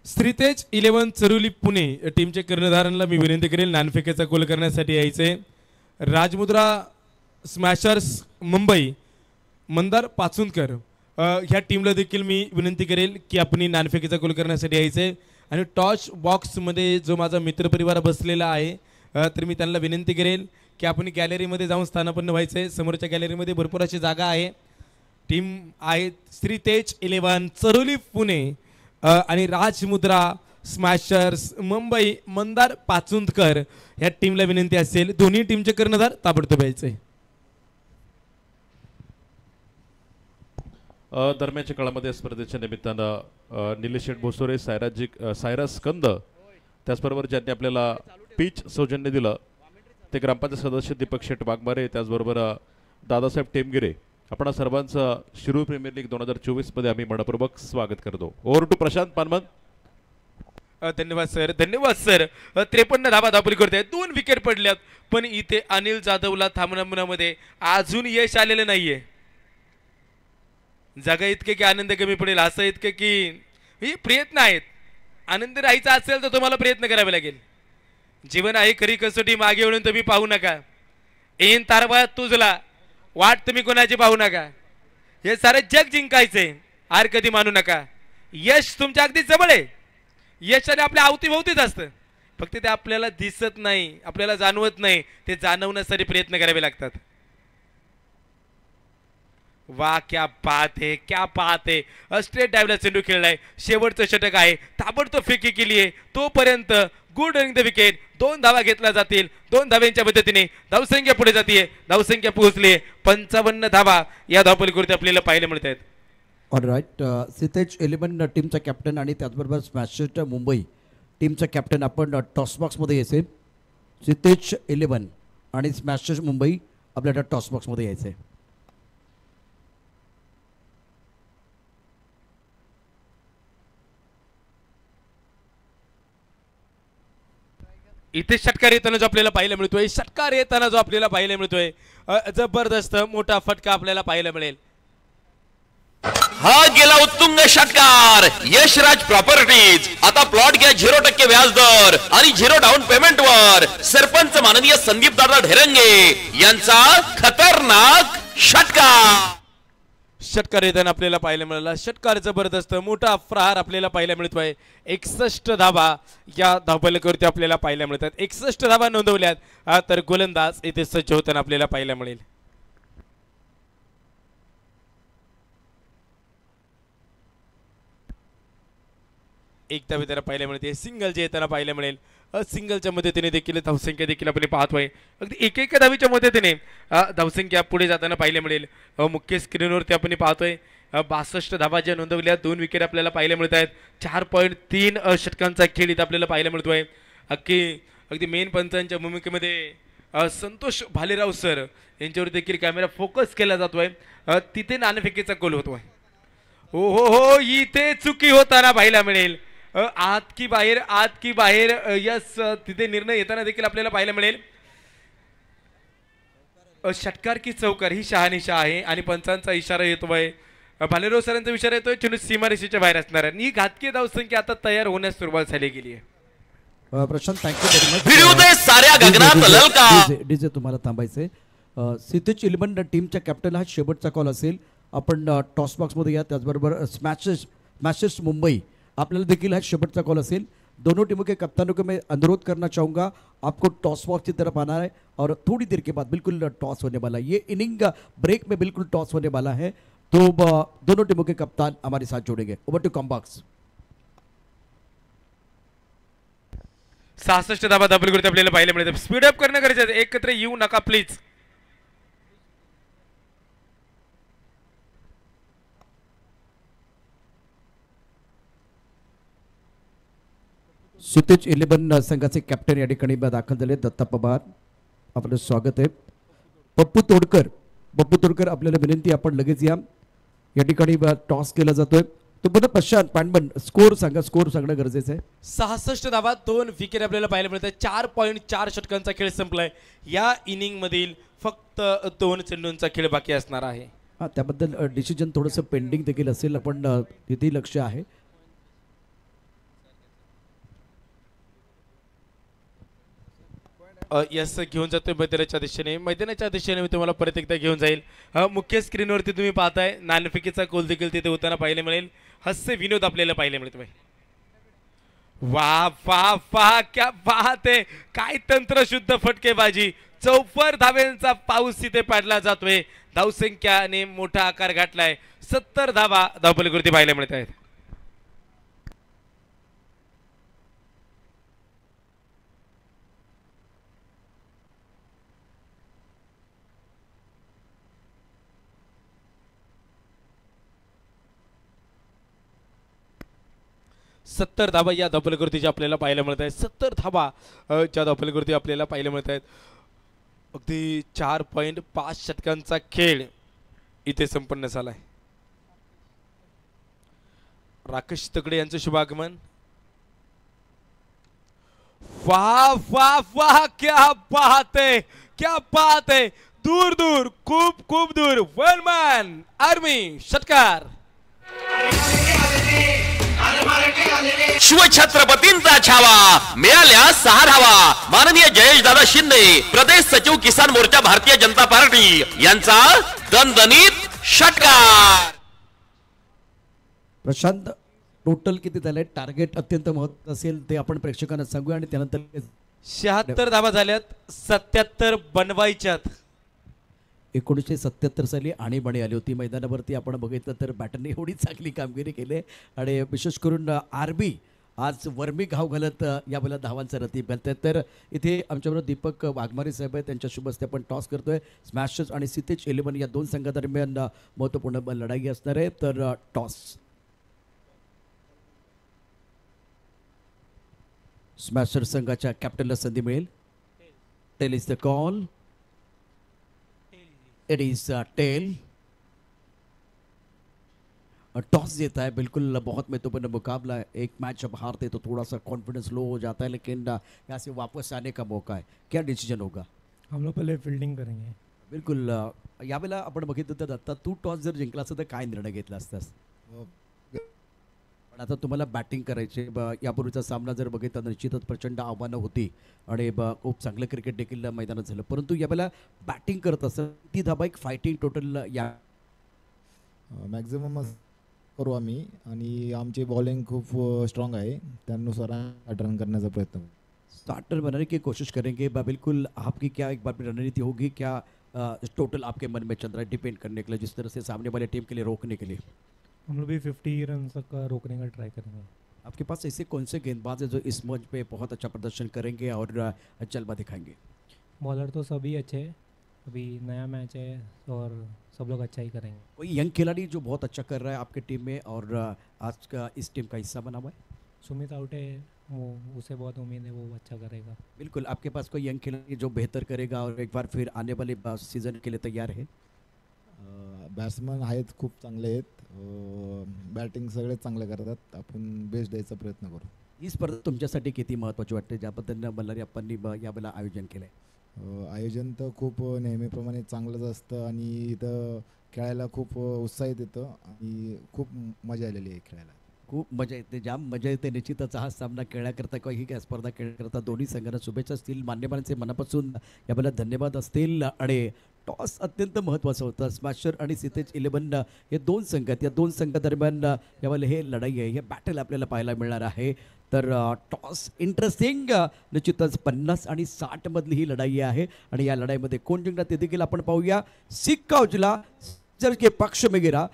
Speaker 1: श्रीतेज 11 चरुली पुणे टीमच्या कर्णधारांना मी विनंती करेल नाणफेकीचा गोल करण्यासाठी यायचे. राजमुद्रा स्मॅशर्स मुंबई मंदार पाचुंदकर ह्या टीमला देखील मी विनंती करेल की आपण नाणफेकीचा गोल करण्यासाठी यायचे. आणि टॉच बॉक्समध्ये जो माझा मित्रपरिवार बसलेला आहे तर मी त्यांना विनंती करेल की आपण गॅलरीमध्ये जाऊन स्थानापन्न व्हायचे. समोरच्या गॅलरीमध्ये भरपूर अशी जागा आहे. टीम आहेत श्रीतेज 11 चरोली पुणे आणि राजमुद्रा स्मॅशर्स मुंबई मंदार पाचुंदकर ह्या टीमला विनंती असेल दोन्ही टीमचे कर्णधार ताबडतोब यायचे.
Speaker 2: दरम्यानच्या काळामध्ये स्पर्धेच्या निमित्तानं निलेश शेठ भोसोरे, सायराज कंद, त्याचबरोबर ज्यांनी आपल्याला पिच सौजन्य दिलं ते ग्रामपंचायत सदस्य दीपक शेठ वाघमारे, त्याचबरोबर दादासाहेब टेमगिरे, आपण सर्वांचं शिरूर प्रीमियर लीग 2024 मध्ये आम्ही मनपूर्वक स्वागत करतो. Over to Prashant Panman.
Speaker 1: धन्यवाद सर. 53 धावा धावफलक करते. 2 विकेट पडल्यात, पण इथे अनिल जाधवला थांबण्यामध्ये अजून यश आलेलं नाहीये. जागा इतके की आनंद कमी पडेल असं इतकं की प्रयत्न आहेत. आनंद राहायचा असेल तर तुम्हाला प्रयत्न करावे लागेल. जीवन आहे खरी कसोटी, मागे वळून तुम्ही पाहू नका. ऐन तारवा तुझला वाट तुम्ही कोणाची पाहू नका. हे सारे जग जिंकायचे, हार कधी मानू नका. यश तुमच्या अगदी जवळ आहे. यशाने आपल्या अवतीभोवतीच असतं, फक्त ते आपल्याला दिसत नाही, आपल्याला जाणवत नाही. ते जाणवण्यासाठी प्रयत्न करावे लागतात. वा क्या बात है. स्ट्रेट डायव्हला चेंडू खेळलाय. शेवटचं षटक आहे. ताबडतोब फेकी केली आहे. तोपर्यंत गुड रनिंग द विकेट. 2 धावा घेतल्या जातील. 2 धाव्यांच्या मदतीने धावसंख्या पुढे जाते. धावसंख्या पोहोचली 55 धावा या धावफलकावरती आपल्याला पाहायला मिळत आहेत.
Speaker 4: All right. सितेज 11 टीमचा कॅप्टन आणि त्याचबरोबर स्मॅशर्स मुंबई टीमचा कॅप्टन आपण टॉस बॉक्समध्ये यायचे. सितेश 11 आणि स्मॅशर्स मुंबई आपल्याला टॉस बॉक्समध्ये यायचे.
Speaker 1: इथे षटकार येताना जो आपल्याला पाहायला मिळतोय, षटकार येताना जो आपल्याला पाहायला मिळतोय, जबरदस्त मोठा फटका आपल्याला पाहायला मिळेल.
Speaker 3: हा गेला उत्तुंग षटकार. यशराज प्रॉपर्टीज आता प्लॉट घ्या 0% व्याज दर आणि 0 डाऊन पेमेंट वर. सरपंच माननीय संदीप दादा ढेरंगे यांचा खतरनाक षटकार.
Speaker 1: षटकार येताना आपल्याला पाहायला मिळाला. षटकार जबरदस्त मोठा प्रहार आपल्याला पाहायला मिळतोय. 61 धावा या धावफलकावरती आपल्याला पाहायला मिळतात. 61 धावा नोंदवल्यात. तर गोलंदाज इथे सज्ज होताना आपल्याला पाहायला मिळेल. एक धावे त्याला पाहायला मिळते. सिंगल जे येताना पाहायला मिळेल. सिंगलच्या मदतीने देखील धावसंख्या देखील आपण पाहतोय. अगदी एक धावीच्या मदतीने धावसंख्या पुढे जाताना पाहायला मिळेल. मुख्य स्क्रीनवरती आपण पाहतोय 62 धावा ज्या नोंदवल्या, 2 विकेट आपल्याला पाहायला मिळत आहेत. 4.3 षटकांचा खेळ इथं आपल्याला पाहायला मिळतोय. अगदी मेन पंचांच्या भूमिकेमध्ये संतोष भालेराव सर यांच्यावर देखील कॅमेरा फोकस केला जातोय. तिथे नाणेफेकीचा गोल होतोय. हो हो हो, इथे चुकी होताना पाहायला मिळेल. आत की बाहेर यस, तिथे निर्णय येताना देखील आपल्याला पाहायला मिळेल. षटकार की चौकार ही शहानिशा आहे आणि पंचांचा इशारा येतोय. भालेराव सरांचा इशारा येतोय चेंडू सीमारेषेच्या बाहेर असणार आहे. ही घातकी धावसंख्या आता तयार होण्यास सुरुवात झाली गेली आहे.
Speaker 4: Prashant, thank you very much.
Speaker 3: भिडू दे साऱ्या गगनात ललकार.
Speaker 4: डीजे तुम्हाला थांबायचंय. सितेश 11 टीमच्या कॅप्टन हा शेवटचा कॉल असेल. आपण टॉस बॉक्समध्ये या. त्याचबरोबर स्मॅशर्स मुंबई आपल्याला देखील हा शेवटचा कॉल असेल. दोनों टीमों के कप्तानों को मैं अनुरोध करना चाहूँगा, आपको टॉस बॉक्स की तरफ आना है और थोड़ी देर के बाद बिल्कुल टॉस होने वाला है. ये इनिंग ब्रेक में बिल्कुल टॉस होने वाला है. तो दोनों टीमों के कप्तान हमारे साथ जुड़ेंगे. Over to combox.
Speaker 1: 66 धावा धाबलगुरती आपल्याला पाहायला मिळते. स्पीड अप करणं गरजेचं आहे. एकत्र येऊ नका प्लीज.
Speaker 4: सितेश 11 संघाचे कॅप्टन या ठिकाणी दाखल झाले. दत्ता पवार, आपलं स्वागत आहे. पप्पू तोडकर आपल्याला विनंती, आपण लगेच या. या ठिकाणी टॉस केला जातोय. तो बरं प्रशांत पांडवन, स्कोर सांगणं गरजेचं आहे.
Speaker 1: 66 धावा, 2 विकेट आपल्याला पाहायला मिळतात. 4.4 षटकांचा खेळ संपलाय. या इनिंग मधील फक्त 2 चेंडूंचा खेळ बाकी असणार आहे.
Speaker 4: हा, त्याबद्दल डिसिजन थोडंसं पेंडिंग देखील असेल. आपण तिथेही लक्ष आहे.
Speaker 1: यस, घेऊन जातोय मैदानाच्या दिशेने मी तुम्हाला परत एकदा घेऊन जाईल. मुख्य स्क्रीनवरती तुम्ही पाहताय नाणेफेकीचा गोल देखील तिथे होताना पाहायला मिळेल. हास्य विनोद आपल्याला पाहायला मिळतोय. वाह वाह वाह, क्या बात आहे. काय तंत्रशुद्ध फटकेबाजी. 44 धाव्यांचा पाऊस तिथे पाडला जातोय. धावसंख्याने मोठा आकार गाठलाय. 70 धावा धावफलकावरती पाहायला मिळत आहेत. सत्तर धावा या धावफलकावरती आपल्याला पाहायला मिळत आहेत. 70 धावा ज्या धावफलकावरती आपल्याला पाहायला मिळत आहेत. अगदी 4.5 षटकांचा खेळ इथे संपन्न झालाय. राकेश तगडे यांचं शुभागमन. वाह वाह वाह, क्या बात है, क्या बात है. दूर दूर, खूप खूप दूर, वन मॅन आर्मी षटकार.
Speaker 3: शिवछत्रपतींचा छावा, मिळाल्या 6 धावा. माननीय जयेश दादा शिंदे, प्रदेश सचिव किसान मोर्चा भारतीय जनता पार्टी यांचा दणदणीत षटकार.
Speaker 4: प्रशांत, टोटल किती झाले? टार्गेट अत्यंत महत्त्वाचं असेल ते आपण प्रेक्षकांना सांगूया आणि त्यानंतर
Speaker 1: 76 धावा झाल्यात. 77 बनवायच्यात.
Speaker 4: 1977 साली आणीबाणी आली होती मैदानावरती. आपण बघितलं तर बॅटरने एवढी चांगली कामगिरी केली आणि विशेष करून आरबी आज वर्मी घाव घालत या वेळेला धावांचा रतीब घालतात. तर इथे आमच्याबरोबर दीपक वाघमारे साहेब आहेत. त्यांच्या शुभ हस्ते आपण टॉस करतोय. स्मॅशर्स आणि सितेश 11 या 2 संघादरम्यान महत्त्वपूर्ण लढाई असणार आहे. तर टॉस स्मॅशर संघाच्या कॅप्टनला संधी मिळेल. Tail is the call. It is tail. Toss जीता है, बिल्कुल बहुत महत्वपूर्ण मुकाबला है. एक मैच जब हारते तो थोड़ा सा कॉन्फिडेंस लो हो जाता है, लेकिन यहाँ से वापस आने का मौका है. क्या डिसिजन होगा?
Speaker 5: हम लोग पहले फील्डिंग करेंगे.
Speaker 4: बिलकुल. यावेळेला आपण बघितलं तर दत्ता, तू टॉस जर जिंकला असता तर काय निर्णय घेतला असतास? पण आता तुम्हाला बॅटिंग करायची. यापूर्वीचा सामना जर बघितला निश्चितच प्रचंड आव्हानं होती आणि खूप चांगलं क्रिकेट देखील मैदानात झालं, परंतु यावेळेला बॅटिंग करत असं ती धाबा एक फायटिंग टोटल या
Speaker 6: मॅक्झिमम करू आम्ही आणि आमची बॉलिंग खूप स्ट्रांग है, त्यानुसार रन करने का प्रयत्न.
Speaker 4: स्टार्टर बनाने की कोशिश करेंगे. बिल्कुल आपकी क्या एक बार रणनीति होगी, क्या टोटल आपके मन में चल रहा है डिपेंड करने के लिए, जिस तरह से सामने वाले टीम के लिए रोकने के लिए?
Speaker 5: हम लोग भी 50 रन तक रोकने का ट्राई करेंगे.
Speaker 4: आपके पास ऐसे कौन से गेंदबाज हैं जो इस मैच पे बहुत अच्छा प्रदर्शन करेंगे और जलवा दिखाएंगे?
Speaker 5: बॉलर तो सभी अच्छे हैं, अभी नया मैच है और सब लोग अच्छा ही करेंगे.
Speaker 4: कोई यंग खिलाड़ी जो बहुत अच्छा कर रहा है आपके टीम में और आज का इस टीम का हिस्सा बना हुआ है?
Speaker 5: सुमित आउट है, वो उसे बहुत उम्मीद है, वो अच्छा करेगा.
Speaker 4: बिल्कुल. आपके पास कोई यंग खिलाड़ी जो बेहतर करेगा और एक बार फिर आने वाले सीजन के लिए तैयार है?
Speaker 6: बॅट्समन आहेत, खूप चांगले आहेत, बॅटिंग सगळे चांगले करतात. आपण बेस्ट द्यायचा प्रयत्न करू.
Speaker 4: ही स्पर्धा तुमच्यासाठी किती महत्त्वाची वाटते, ज्या पद्धतीनं बल्लारी आपणनी यावेळेला आयोजन केलं आहे?
Speaker 6: आयोजन तर खूप नेहमीप्रमाणे चांगलंच असतं आणि इथं खेळायला खूप उत्साहित येतं आणि खूप मजा आलेली आहे खेळायला.
Speaker 4: खूप मजा येते, जाम मजा येते. निश्चितच हा सामना खेळण्याकरता किंवा ही काय स्पर्धा खेळण्याकरता दोन्ही संघांना शुभेच्छा असतील. मान्यवरांचे मनापासून यावेळेला धन्यवाद असतील. आणि टॉस अत्यंत महत्त्वाचं होतं. स्मॅशर आणि सितेज 11 हे दोन संघ आहेत, या दोन संघादरम्यान यावेळेला हे लढाई आहे, हे बॅटल आपल्याला पाहायला मिळणार आहे. तर टॉस इंटरेस्टिंग. निश्चितच 50 आणि 60 मधली ही लढाई आहे आणि या लढाईमध्ये कोण जिंकणार ते देखील आपण पाहूया. सिक्का उचला स्पैसर के पक्ष में गिरा,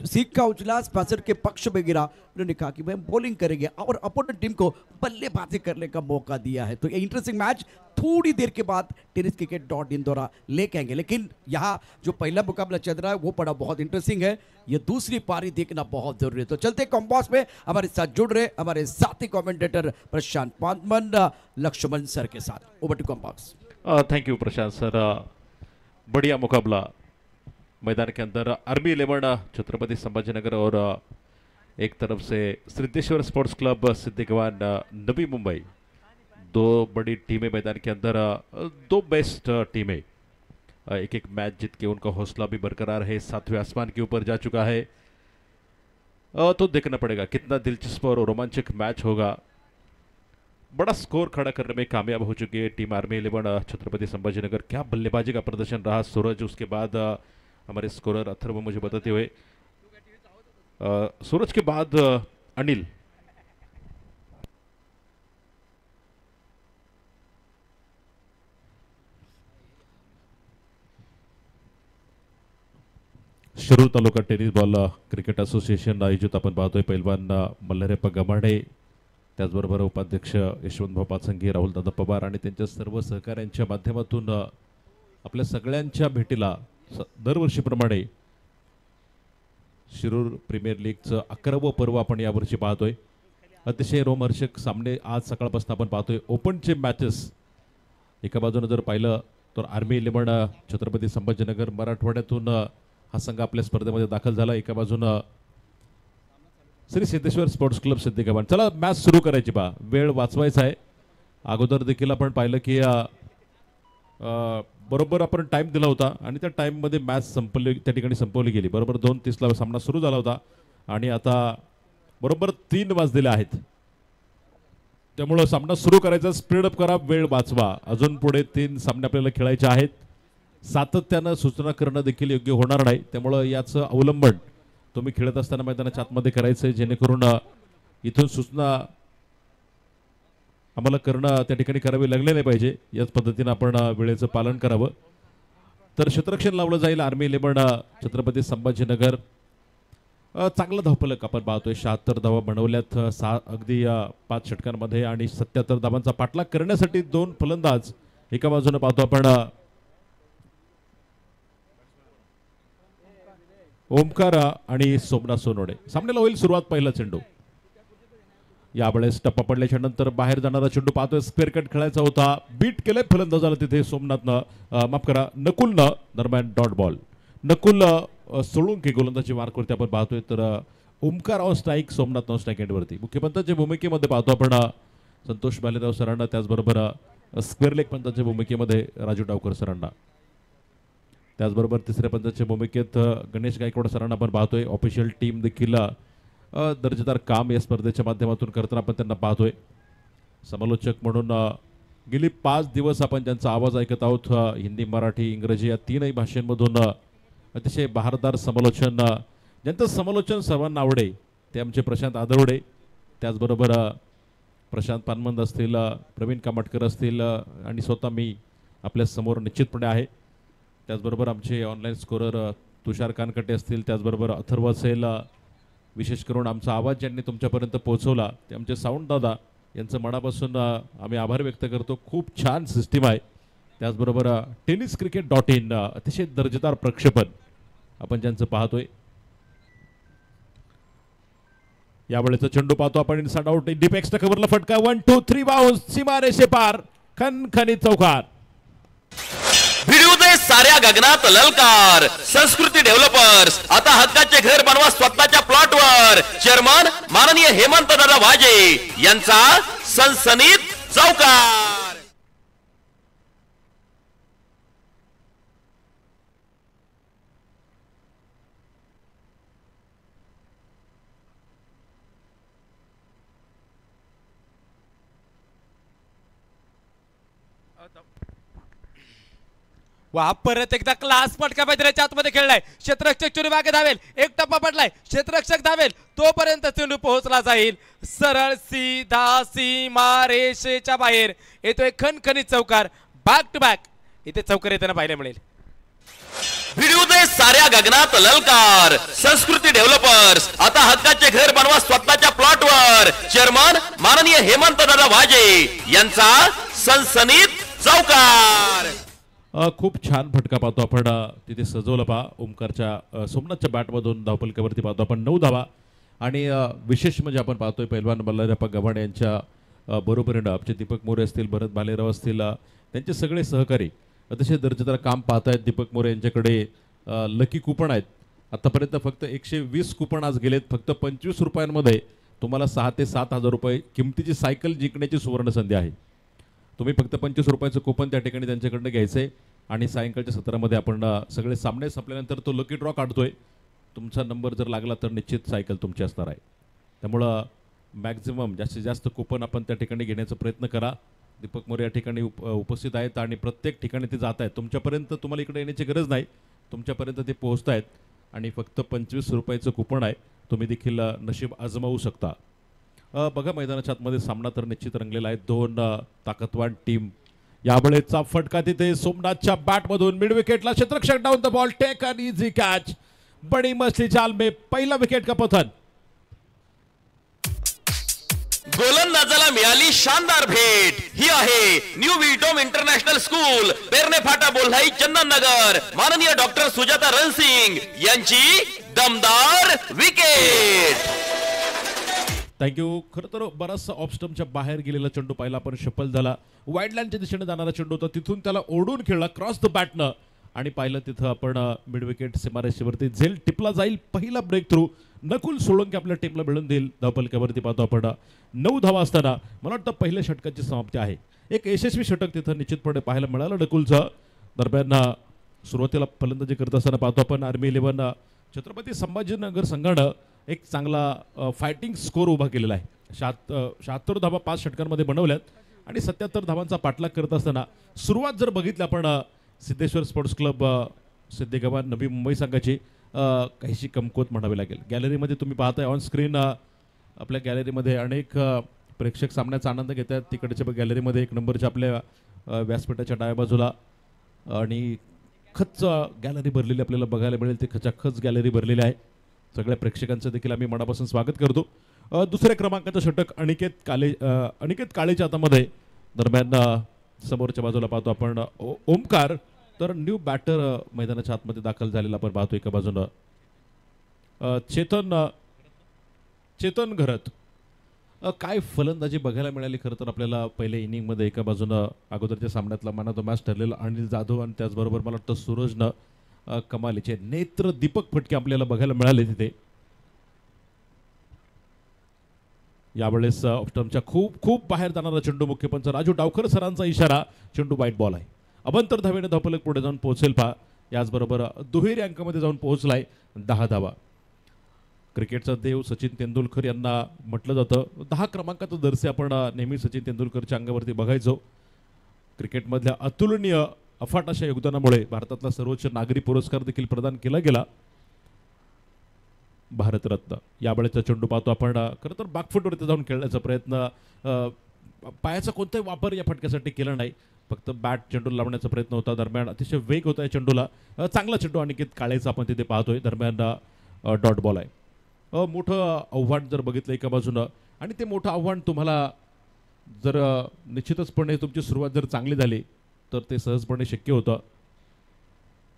Speaker 4: सिक्का उचला स्पैसर के पक्ष में गिरा. उन्होंने कहा कि हम बॉलिंग करेंगे और अपोनेंट टीम को बल्लेबाजी करने का मौका दिया है. तो ये इंटरेस्टिंग मैच थोड़ी देर के बाद tenniscricket.in द्वारा लेके आएंगे. लेकिन यहाँ जो पहला मुकाबला चल रहा है वो पड़ा बहुत इंटरेस्टिंग है. ये दूसरी पारी देखना बहुत जरूरी है. तो चलते कॉम्बॉक्स में हमारे साथ जुड़ रहे हमारे साथी कमेंटेटर प्रशांत पांडमन लक्ष्मण सर के साथ. Over to combox.
Speaker 2: Thank you Prashant sir. बढ़िया मुकाबला मैदान के अंदर. आर्मी 11 छत्रपति संभाजीनगर और एक तरफ से सिद्धेश्वर स्पोर्ट्स क्लब सिद्धिगवान नवी मुंबई, दो बड़ी टीमें मैदान के अंदर, दो बेस्ट टीमें एक एक मैच जीत के उनका हौसला भी बरकरार है, 7वें आसमान के ऊपर जा चुका है. तो देखना पड़ेगा कितना दिलचस्प और रोमांचक मैच होगा. बड़ा स्कोर खड़ा करने में कामयाब हो चुकी है टीम आर्मी 11 छत्रपति संभाजीनगर. क्या बल्लेबाजी का प्रदर्शन रहा सूरज, उसके बाद हमारे स्कोरर अथर्व मुझे बताते हुए. सूरज के बाद अनिल. शिरूर तालुका टेनिस बॉल क्रिकेट असोसिएशन आयोजित आपण पाहतोय पैलवान मल्हारप्पा गमाडे, त्याचबरोबर उपाध्यक्ष यशवंतभाऊ पाचंगी, राहुलदादा पवार आणि त्यांच्या सर्व सहकाऱ्यांच्या माध्यमातून आपल्या सगळ्यांच्या भेटीला दरवर्षीप्रमाणे शिरूर प्रीमियर लीगचं 11वं पर्व आपण यावर्षी पाहतोय. अतिशय रोमहर्षक सामने आज सकाळपासून आपण पाहतोय. ओपनचे मॅचेस एका बाजूने जर पाहिलं तर आर्मी 11 छत्रपती संभाजीनगर मराठवाड्यातून हा संघ आपल्या स्पर्धेमध्ये दाखल झाला. एका बाजूनं श्री सिद्धेश्वर स्पोर्ट्स क्लब सिद्धिगवान. चला मॅच सुरू करायची बा, वेळ वाचवायचा आहे. अगोदर देखील आपण पाहिलं की बरोबर आपण टाइम दिला होता आणि त्या टाइममध्ये मॅच संपली, त्या ठिकाणी संपवली गेली. बरोबर 2:30ला सामना सुरू झाला होता आणि आता बरोबर 3 वाजलेले आहेत. त्यामुळं सामना सुरू करायचा, स्पीड अप करा, वेळ वाचवा. अजून पुढे 3 सामने आपल्याला खेळायचे आहेत. सातत्यानं सूचना करणं देखील योग्य होणार नाही, त्यामुळं याचं अवलंबन तुम्ही खेळत असताना मैदानाच्या आतमध्ये करायचं आहे, जेणेकरून इथून सूचना आम्हाला करणं त्या ठिकाणी करावे लागले नाही पाहिजे. याच पद्धतीनं आपण वेळेचं पालन करावं. तर क्षेत्ररक्षण लावलं जाईल आर्मी 11 छत्रपती संभाजीनगर. चांगलं धावफलक आपण पाहतोय. 76 धावा बनवल्यात अगदी 5 षटकांमध्ये आणि 77 धावांचा पाठलाग करण्यासाठी 2 फलंदाज एका बाजूने पाहतो आपण. ओमकार आणि सोमनाथ सोनवणे. सामन्याला होईल सुरुवात. पहिला चेंडू यावेळेस टप्पा पडल्याच्या नंतर बाहेर जाणारा चेंडू पाहतोय. स्क्वेअर कट खेळायचा होता, बीट केलंय फलंदाजाला तिथे सोमनाथनं, माफ करा नकुलनं. दरम्यान डॉट बॉल. नकुल सोळुंके गोलंदाजी मार्कवरती आपण पाहतोय, तर Omkar on strike, Somnath on strike एंडवरती. मुख्यपंताच्या भूमिकेमध्ये पाहतो आपण संतोष भालेराव सरांना, त्याचबरोबर स्क्वेअर लेग पंताच्या भूमिकेमध्ये राजू डावकर सरांना, त्याचबरोबर तिसऱ्या पंताच्या भूमिकेत गणेश गायकवाड सरांना आपण पाहतोय. ऑफिशियल टीम देखील दर्जेदार काम या स्पर्धेच्या माध्यमातून करताना आपण त्यांना पाहतोय. समालोचक म्हणून गेली 5 दिवस आपण त्यांचा आवाज ऐकत आहोत. हिंदी, मराठी, इंग्रजी या तीनही भाषांमधून अतिशय बहारदार समालोचन, ज्यांचं समालोचन सर्वांना आवडे ते आमचे प्रशांत आदवडे, त्याचबरोबर प्रशांत पानमंद असतील, प्रवीण कामटकर असतील, आणि स्वतः मी आपल्या समोर निश्चितपणे आहे. त्याचबरोबर आमचे ऑनलाईन स्कोरर तुषार कानकटे असतील, त्याचबरोबर अथर्व असेल. विशेष करून आमचा आवाज ज्यांनी तुमच्यापर्यंत पोहोचवला ते आमचे साऊंड दादा, यांचं मनापासून आम्ही आभार व्यक्त करतो. खूप छान सिस्टीम आहे. त्याचबरोबर tenniscricket.in अतिशय दर्जेदार प्रक्षेपण आपण ज्यांचं पाहतोय. यावेळेचा चेंडू पाहतो आपण, इनसाइड आउट, डीप एक्स्ट्रा कव्हरला फटका, 1 2 3 बाउन्स, सीमारेषे पार, खणखणीत चौकार.
Speaker 3: भिडू दे साऱ्या गगनात ललकार. संस्कृती डेव्हलपर्स, आता हक्काचे घर बनवा स्वतःच्या प्लॉटवर. चेअरमन माननीय हेमंत दादा वाजे यांचा सनसनीत चौकार.
Speaker 7: वा, परत एकदा क्लास फटका मैदानाच्या आतमध्ये खेळलाय. क्षेत्ररक्षक चेंडू मागे धावेल, एक टप्पा पडलाय, क्षेत्ररक्षक धावेल तोपर्यंत चेंडू पोहोचला जाईल सरळ सीधा सीमा रेषेच्या बाहेर. येतोय खणखणीत चौकार. बॅक टू बॅक इथे चौकार येताना पाहायला मिळेल.
Speaker 3: भिडू दे साऱ्या गगनात ललकार. संस्कृती डेव्हलपर्स, आता हक्काचे घर बनवा स्वतःच्या प्लॉटवर. चेअरमन माननीय हेमंत दादा वाजे यांचा सनसनीत चौकार.
Speaker 2: खूप छान फटका पाहतो आपण तिथे सजवलं पहा. ओमकारच्या सोमनाथच्या बॅटमधून धावपलकावरती पाहतो आपण 9 धावा. आणि विशेष म्हणजे आपण पाहतोय पैलवान बल्लारप्पा गव्हाण यांच्या बरोबरीनं आमचे दीपक मोरे असतील, भरत भालेराव असतील, त्यांचे सगळे सहकारी अतिशय दर्जेदार काम पाहत आहेत. दीपक मोरे यांच्याकडे लकी कुपन आहेत. आतापर्यंत फक्त 120 कुपन आज गेलेत. फक्त 25 रुपयांमध्ये तुम्हाला 6 ते 7 हजार रुपये किमतीची सायकल जिंकण्याची सुवर्ण संधी आहे. तुम्ही फक्त 25 रुपयाचं कुपन त्या ठिकाणी त्यांच्याकडनं घ्यायचं आहे. आणि सायंकाळच्या सत्रामध्ये आपण सगळे सामने संपल्यानंतर तो लकी ड्रॉ काढतोय. तुमचा नंबर जर लागला तर निश्चित सायकल तुमची असणार आहे. त्यामुळं मॅक्झिमम जास्तीत जास्त कुपन आपण त्या ठिकाणी घेण्याचा प्रयत्न करा. दीपक मोरे या ठिकाणी उपस्थित आहेत आणि प्रत्येक ठिकाणी ते जात आहेत. तुमच्यापर्यंत तुम्हाला इकडे येण्याची गरज नाही, तुमच्यापर्यंत ते पोहोचत आहेत. आणि फक्त 25 रुपयाचं कुपन आहे, तुम्ही देखील नशीब आजमावू शकता. बघा मैदानाच्या आतमध्ये सामना तर निश्चित रंगलेला आहे. 2 ताकदवान टीम. यावेळेचा फटका तिथे सोमनाथच्या बॅटमधून मिड विकेटला, क्षेत्ररक्षक down the ball, take an easy catch. बडी मछली जाल में पहिला विकेट का पतन.
Speaker 3: गोलंदाजाला मिळाली शानदार भेट. ही आहे न्यू विटोम इंटरनॅशनल स्कूल, पेरणे फाटा, बोल्हाई, चंदननगर. माननीय डॉक्टर सुजाता रणसिंग यांची दमदार विकेट.
Speaker 2: थँक्यू. खरं तर बराचसा ऑफस्टमच्या बाहेर गेलेला चेंडू पाहिला आपण, शफल झाला. वाईडलँडच्या दिशेने जाणारा चेंडू होता, तिथून त्याला ओढून खेळला क्रॉस द बॅटनं. आणि पाहिलं तिथं आपण मिड विकेट सीमारेषेवरती झेल टिपला जाईल. पहिला ब्रेक थ्रू नकुल सोळंके आपल्या टीमला मिळून देईल. धावपलकावरती पाहतो आपण 9 धावा असताना मला वाटतं पहिल्या षटकाची समाप्ती आहे. एक यशस्वी षटक तिथं निश्चितपणे पाहायला मिळालं नकुलचं. दरम्यान सुरुवातीला फलंदाजी करत असताना पाहतो आपण आर्मी 11 छत्रपती संभाजीनगर संघानं एक चांगला फायटिंग स्कोर उभा केलेला आहे. 76 धावा 5 षटकांमध्ये बनवल्यात आणि 77 धावांचा पाठलाग करत असताना सुरुवात जर बघितली आपण सिद्धेश्वर स्पोर्ट्स क्लब सिद्धेगावा नवी मुंबई संघाची काहीशी कमकुवत म्हणावी लागेल. गॅलरीमध्ये तुम्ही पाहताय ऑन स्क्रीन आपल्या गॅलरीमध्ये अनेक प्रेक्षक सामन्याचा आनंद घेत आहेत. तिकडच्या गॅलरीमध्ये 1 नंबरच्या आपल्या व्यासपीठाच्या डाव्या बाजूला आणि खच गॅलरी भरलेली आपल्याला बघायला मिळेल. ती खचाखच गॅलरी भरलेली आहे. सगळ्या प्रेक्षकांचं देखील आम्ही मनापासून स्वागत करतो. दुसऱ्या क्रमांकाचं षटक अनिकेत काळेच्या हातामध्ये. दरम्यान समोरच्या बाजूला पाहतो आपण ओमकार. तर न्यू बॅटर मैदानाच्या आतमध्ये दाखल झालेला आपण पाहतो. एका बाजूनं चेतन घरत. काय फलंदाजी बघायला मिळाली खरं तर आपल्याला पहिल्या इनिंगमध्ये. एका बाजूनं अगोदरच्या सामन्यातला मॅन ऑफ द मॅच ठरलेला अनिल जाधव आणि त्याचबरोबर मला वाटतं सूरजनं कमालीचे नेत्र दीपक फटके आपल्याला बघायला मिळाले तिथे. यावेळेस ऑफस्टम्पच्या खूप खूप बाहेर जाणारा चेंडू मुख्यपंच राजू डावकर सरांचा इशारा. चेंडू वाईट बॉल आहे. अभंतर धावेने धावफलक पुढे जाऊन पोहोचेल पहा. याचबरोबर दुहेरी अंकामध्ये जाऊन पोहोचलाय 10 धावा. क्रिकेटचा देव सचिन तेंडुलकर यांना म्हटलं जातं. 10 क्रमांकाचं दर्से आपण नेहमी सचिन तेंडुलकरच्या अंगावरती बघायचो. क्रिकेटमधल्या अतुलनीय अफाट अशा योगदानामुळे भारतातला सर्वोच्च नागरी पुरस्कार देखील प्रदान केला गेला, भारतरत्न. यावेळेचा चेंडू पाहतो आपण. खरं तर बॅकफुटवरती जाऊन खेळण्याचा प्रयत्न, पायाचा कोणताही वापर या फटक्यासाठी केला नाही, फक्त बॅट चेंडू लावण्याचा प्रयत्न होता. दरम्यान अतिशय वेग होता या चेंडूला. चांगला चेंडू अनिकेत काळेचा आपण तिथे पाहतोय. दरम्यान डॉट बॉल आहे. मोठं आव्हान जर बघितलं एका बाजूनं, आणि ते मोठं आव्हान तुम्हाला जर निश्चितचपणे तुमची सुरुवात जर चांगली झाली तर ते सहजपणे शक्य होतं.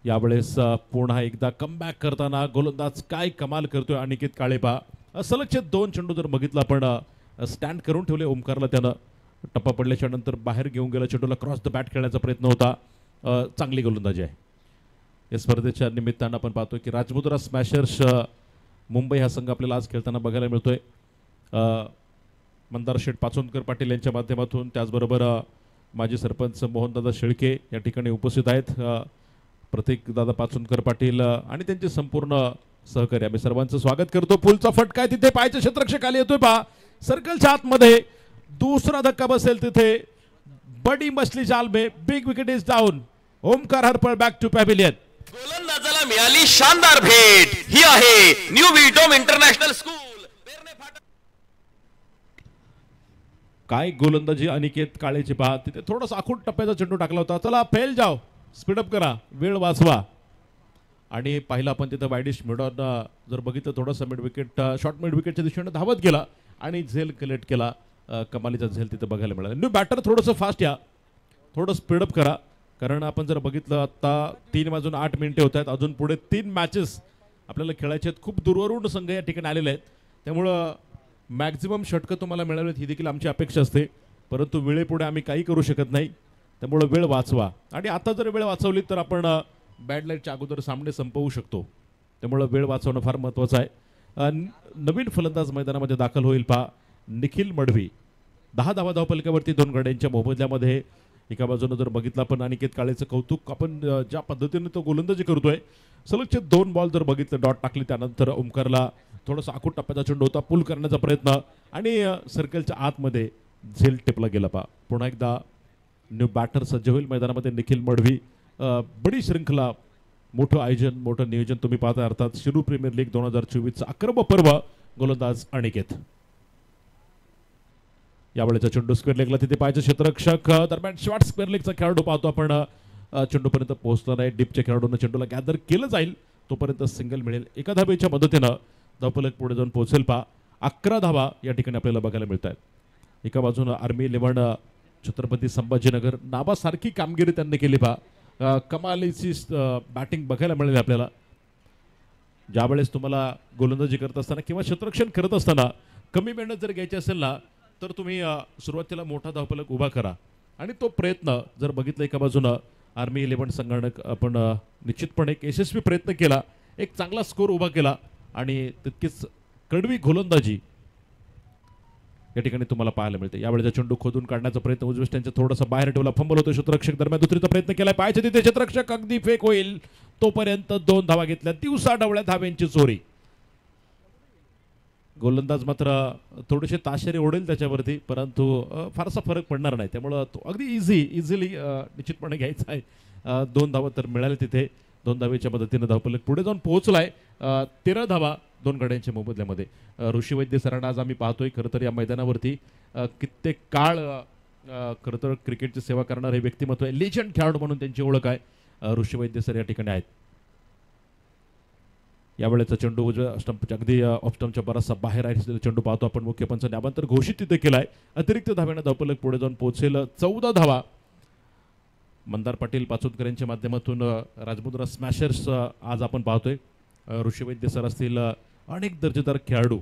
Speaker 2: यावेळेस पुन्हा एकदा कमबॅक करताना गोलंदाज काय कमाल करतोय अनिकेत काळेपा. सलगचे 2 चेंडू जर बघितलं आपण, स्टँड करून ठेवले ओमकारला. त्यानं टप्पा पडल्याच्या नंतर बाहेर घेऊन गेला चेंडूला. क्रॉस द बॅट खेळण्याचा प्रयत्न होता. चांगली गोलंदाजी आहे. या स्पर्धेच्या निमित्तानं आपण पाहतोय की राजमुद्रा स्मॅशर्स मुंबई हा संघ आपल्याला आज खेळताना बघायला मिळतोय. मंदार शेठ पाचोनकर पाटील यांच्या माध्यमातून, त्याचबरोबर माजी सरपंच मोहनदादा शेळके या ठिकाणी उपस्थित आहेत. प्रतीक दादा पाचोनकर पाटील आणि त्यांचे संपूर्ण सहकारी, आम्ही सर्वांचं स्वागत करतो. पुलचा फटका आहे तिथे, पायच्या क्षेत्ररक्षक खाली येतोय पहा. सर्कलच्या आतमध्ये दुसरा धक्का बसेल तिथे. बडी मछली जाल में big wicket is down. Omkar Harpal back to pavilion.
Speaker 3: गोलंदाजाला मिळाली शानदार भेट. ही आहे न्यू विडोम इंटरनॅशनल स्कूल.
Speaker 2: काय गोलंदाजी अनिकेत काळेची पहा. तिथे थोडासा आखूड टप्प्याचा चेंडू टाकला होता. चला फेल जाओ, स्पीडअप करा, वेळ वाचवा. आणि पाहिलं आपण तिथं वायडिश मिडॉन जर बघितलं थोडंसं मिड विकेट, शॉर्ट मिड विकेटच्या दिशेने धावत गेला आणि झेल कलेक्ट केला. कमालीचा झेल तिथं बघायला मिळाला. न्यू बॅटर थोडंसं फास्ट या, थोडं स्पीडअप करा. कारण आपण जर बघितलं आत्ता 3:08 होत आहेत. अजून पुढे 3 मॅचेस आपल्याला खेळायचे आहेत. खूप दूरवरून संघ या ठिकाणी आलेले आहेत. त्यामुळं मॅक्झिमम षटकं तुम्हाला मिळावेत ही देखील आमची अपेक्षा असते. परंतु वेळेपुढे आम्ही काही करू शकत नाही. त्यामुळं वेळ वाचवा. आणि आता जर वेळ वाचवली तर आपण बॅड लाईटच्या अगोदर सामने संपवू शकतो. त्यामुळं वेळ वाचवणं फार महत्त्वाचं आहे. नवीन फलंदाज मैदानामध्ये दाखल होईल पहा. निखिल मडवी. 10 धावा धावफलकावरती 2 गड्यांच्या मोबदल्यामध्ये. एका बाजूनं जर बघितलं आपण अनिकेत काळेचं कौतुक, आपण ज्या पद्धतीने तो गोलंदाजी करतोय. सलगचे 2 बॉल जर बघितलं, डॉट टाकली, त्यानंतर ओमकारला थोडासा आखूड टप्प्याचा चेंडू होता, पुल करण्याचा प्रयत्न आणि सर्कलच्या आतमध्ये झेल टिपला गेला पहा. पुन्हा एकदा न्यू बॅटर सज्ज होईल मैदानामध्ये. निखिल मडवी. बडी श्रृंखला, मोठं आयोजन, मोठं नियोजन तुम्ही पाहता. अर्थात शिरू प्रीमियर लीग 2024चं आक्रमक पर्व. गोलंदाज अनिकेत. यावेळेचा चेंडू स्क्वेअर लेगला, तिथे पाहायचं क्षेत्ररक्षक. दरम्यान शॉर्ट स्क्वेअर लेगचा खेळाडू पाहतो आपण. चेंडूपर्यंत पोहोचला नाही. डिपच्या खेळाडूंना चेंडूला गॅदर केलं जाईल, तोपर्यंत सिंगल मिळेल. एका धावेच्या मदतीनं धावफलक पुढे जाऊन पोहोचेल पहा. 11 धावा या ठिकाणी आपल्याला बघायला मिळत आहेत. एका बाजूनं आर्मी 11 छत्रपती संभाजीनगर, नाबासारखी कामगिरी त्यांनी केली पहा. कमालीची बॅटिंग बघायला मिळेल आपल्याला. ज्यावेळेस तुम्हाला गोलंदाजी करत असताना किंवा क्षेत्ररक्षण करत असताना कमी मेहनत जर घ्यायची असेल ना, तर तुम्ही सुरुवातीला मोठा धावफलक उभा करा. आणि तो प्रयत्न जर बघितला एका बाजूनं आर्मी 11 संघानं आपण निश्चितपणे एक यशस्वी प्रयत्न केला, एक चांगला स्कोर उभा केला आणि तितकीच कडवी गोलंदाजी या ठिकाणी तुम्हाला पाहायला मिळते. यावेळेचा चेंडू खोदून काढण्याचा प्रयत्न उजव्या थोडासा बाहेर ठेवला, फंबल होतो क्षेत्ररक्षक. दरम्यान दुसरीचा प्रयत्न केला, पाहायचे तिथे क्षेत्ररक्षक अगदी फेक होईल तोपर्यंत 2 धावा घेतल्या. दिवसा ढवळ्या धाव्यांची चोरी. गोलंदाज मात्र थोडेसे ताशेरे ओढेल त्याच्यावरती, परंतु फारसा फरक पडणार नाही. त्यामुळं तो अगदी इझिली निश्चितपणे घ्यायचा आहे. 2 धावा तर मिळाले तिथे. 2 धावेच्या मदतीने धावफलक पुढे जाऊन पोहोचलाय. 13 धावा 2 गड्यांच्या मोबदल्यामध्ये. ऋषी वैद्य सरांना आज आम्ही पाहतोय. खरं तर या मैदानावरती कित्येक काळ खरं तर क्रिकेटची सेवा करणारे व्यक्तिमत्व आहे. लेजंड खेळाडू म्हणून त्यांची ओळख आहे. ऋषी वैद्य सर या ठिकाणी आहेत. यावेळेचा चेंडू उजव्या स्टंपच्या अगदी ऑफ स्टंपच्या बराचसा बाहेर आहे. चेंडू पाहतो आपण. मुख्यपंचाने नामांतर घोषित तिथे केलाय. अतिरिक्त धाव्यानं धावफलक पुढे जाऊन पोहोचेल. 14 धावा. मंदार पाटील पाचोदकर यांच्या माध्यमातून राजमुद्रा स्मॅशर्स आज आपण पाहतोय. ऋषी वैद्य सर असतील, अनेक दर्जेदार खेळाडू